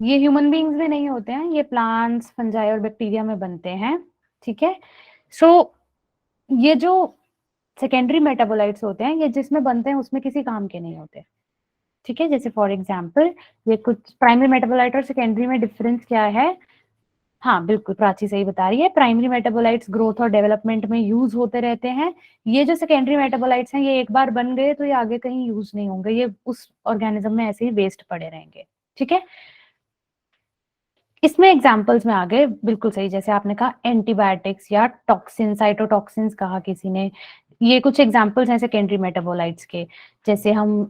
A: ये ह्यूमन बींग्स में नहीं होते हैं, ये प्लांट्स, फंजाई और बैक्टीरिया में बनते हैं, ठीक है। सो ये जो सेकेंडरी मेटाबोलाइट्स होते हैं, ये जिसमें बनते हैं उसमें किसी काम के नहीं होते, ठीक है। जैसे फॉर एग्जांपल, ये कुछ प्राइमरी मेटाबोलाइट और सेकेंडरी में डिफरेंस क्या है? हाँ बिल्कुल, प्राची सही बता रही है। प्राइमरी मेटाबोलाइट्स ग्रोथ और डेवलपमेंट में यूज होते रहते हैं। ये जो सेकेंडरी मेटाबोलाइट्स हैं, ये एक बार बन गए तो ये आगे कहीं यूज नहीं होंगे, ये उस ऑर्गेनिज्म में ऐसे ही वेस्ट पड़े रहेंगे, ठीक है। इसमें एग्जांपल्स में आ गए, बिल्कुल सही, जैसे आपने कहा एंटीबायोटिक्स या टॉक्सिन, साइटोटॉक्सिन्स कहा किसी ने, ये कुछ एग्जांपल्स हैं सेकेंडरी मेटाबोलाइट्स के। जैसे हम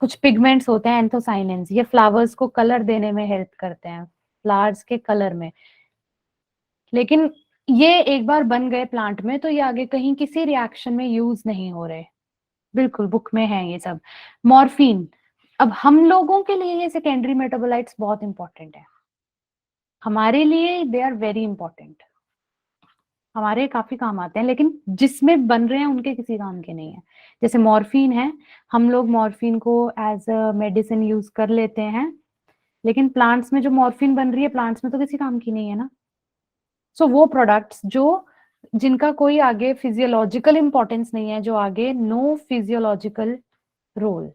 A: कुछ पिगमेंट्स होते हैं एंथोसाइनिन्स, ये फ्लावर्स को कलर देने में हेल्प करते हैं, फ्लावर्स के कलर में। लेकिन ये एक बार बन गए प्लांट में तो ये आगे कहीं किसी रिएक्शन में यूज नहीं हो रहे, बिल्कुल बुक में है ये सब। मॉर्फिन, अब हम लोगों के लिए ये सेकेंडरी मेटाबोलाइट्स बहुत इंपॉर्टेंट है, हमारे लिए दे आर वेरी इंपॉर्टेंट, हमारे काफी काम आते हैं, लेकिन जिसमें बन रहे हैं उनके किसी काम के नहीं है। जैसे मॉर्फिन है, हम लोग मॉर्फिन को एज अ मेडिसिन यूज कर लेते हैं, लेकिन प्लांट्स में जो मॉर्फिन बन रही है, प्लांट्स में तो किसी काम की नहीं है ना। सो वो प्रोडक्ट्स जो जिनका कोई आगे फिजियोलॉजिकल इंपॉर्टेंस नहीं है, जो आगे no physiological role.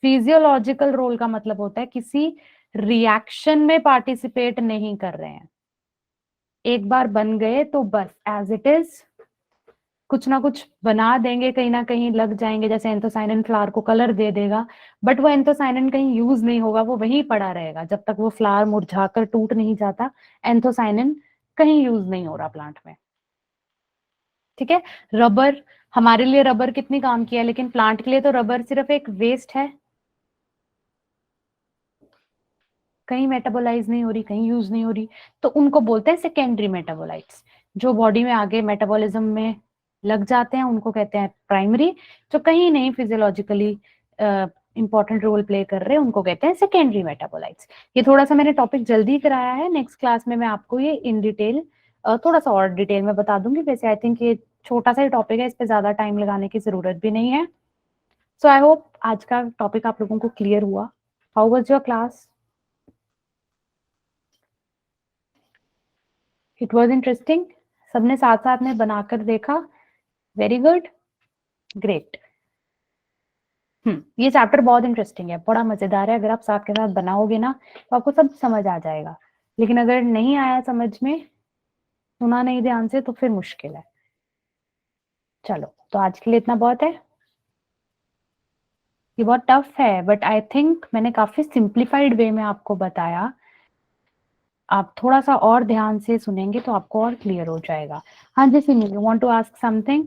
A: Physiological role का मतलब होता है किसी रिएक्शन में पार्टिसिपेट नहीं कर रहे हैं। एक बार बन गए तो बस एज इट इज कुछ ना कुछ बना देंगे, कहीं ना कहीं लग जाएंगे, जैसे एंथोसाइनिन फ्लावर को कलर दे देगा, बट वो एंथोसाइनिन कहीं यूज नहीं होगा, वो वहीं पड़ा रहेगा जब तक वो फ्लावर मुरझाकर टूट नहीं जाता। एंथोसाइनिन कहीं यूज नहीं हो रहा प्लांट में। ठीक है। रबर, हमारे लिए रबर कितनी काम की है, लेकिन प्लांट के लिए तो रबर सिर्फ एक वेस्ट है, कहीं मेटाबोलाइज नहीं हो रही, कहीं यूज नहीं हो रही, तो उनको बोलते हैं सेकेंडरी मेटाबोलाइट्स। जो बॉडी में आगे मेटाबॉलिज्म में लग जाते हैं उनको कहते हैं प्राइमरी। जो कहीं नहीं फिजियोलॉजिकली इंपॉर्टेंट रोल प्ले कर रहे हैं उनको कहते हैं सेकेंडरी मेटाबोलाइट्स। ये थोड़ा सा मैंने टॉपिक जल्दी कराया है, नेक्स्ट क्लास में मैं आपको ये इन डिटेल थोड़ा सा और डिटेल में बता दूंगी। वैसे आई थिंक ये छोटा सा ही टॉपिक है, इस पे ज्यादा टाइम लगाने की जरूरत भी नहीं है। सो आई होप आज का टॉपिक आप लोगों को क्लियर हुआ। How was your class? It was interesting? सबने साथ साथ में बनाकर देखा? Very good, great. ये चैप्टर बहुत इंटरेस्टिंग है, बड़ा मजेदार है। अगर आप साथ के साथ बनाओगे ना तो आपको सब समझ आ जाएगा, लेकिन अगर नहीं आया समझ में, सुना नहीं ध्यान से, तो फिर मुश्किल है। चलो, तो आज के लिए इतना बहुत है। ये बहुत टफ है, बट आई थिंक मैंने काफी सिंप्लीफाइड वे में आपको बताया। आप थोड़ा सा और ध्यान से सुनेंगे तो आपको और क्लियर हो जाएगा। हाँ जी Sini, you want to ask something?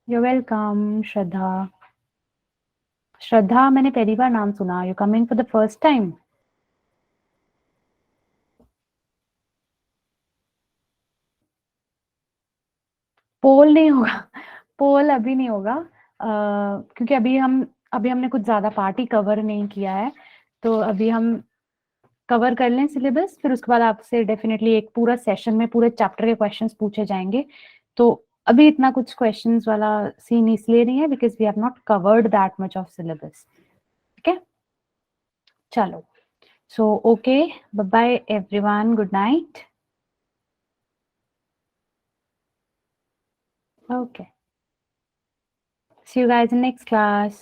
A: You welcome Shraddha. Shraddha, मैंने पहली बार नाम सुना। You coming for the first time? Poll नहीं होगा, पोल अभी नहीं होगा, क्योंकि अभी हमने कुछ ज्यादा पार्ट ही कवर नहीं किया है। तो अभी हम कवर कर लें सिलेबस, फिर उसके बाद आपसे डेफिनेटली एक पूरा सेशन में पूरे चैप्टर के क्वेश्चंस पूछे जाएंगे। तो अभी इतना कुछ क्वेश्चंस वाला सीन इसलिए नहीं है because we have not covered that much of syllabus. ठीक है, चलो। So okay, bye bye everyone, good night. Okay, see you guys in next class.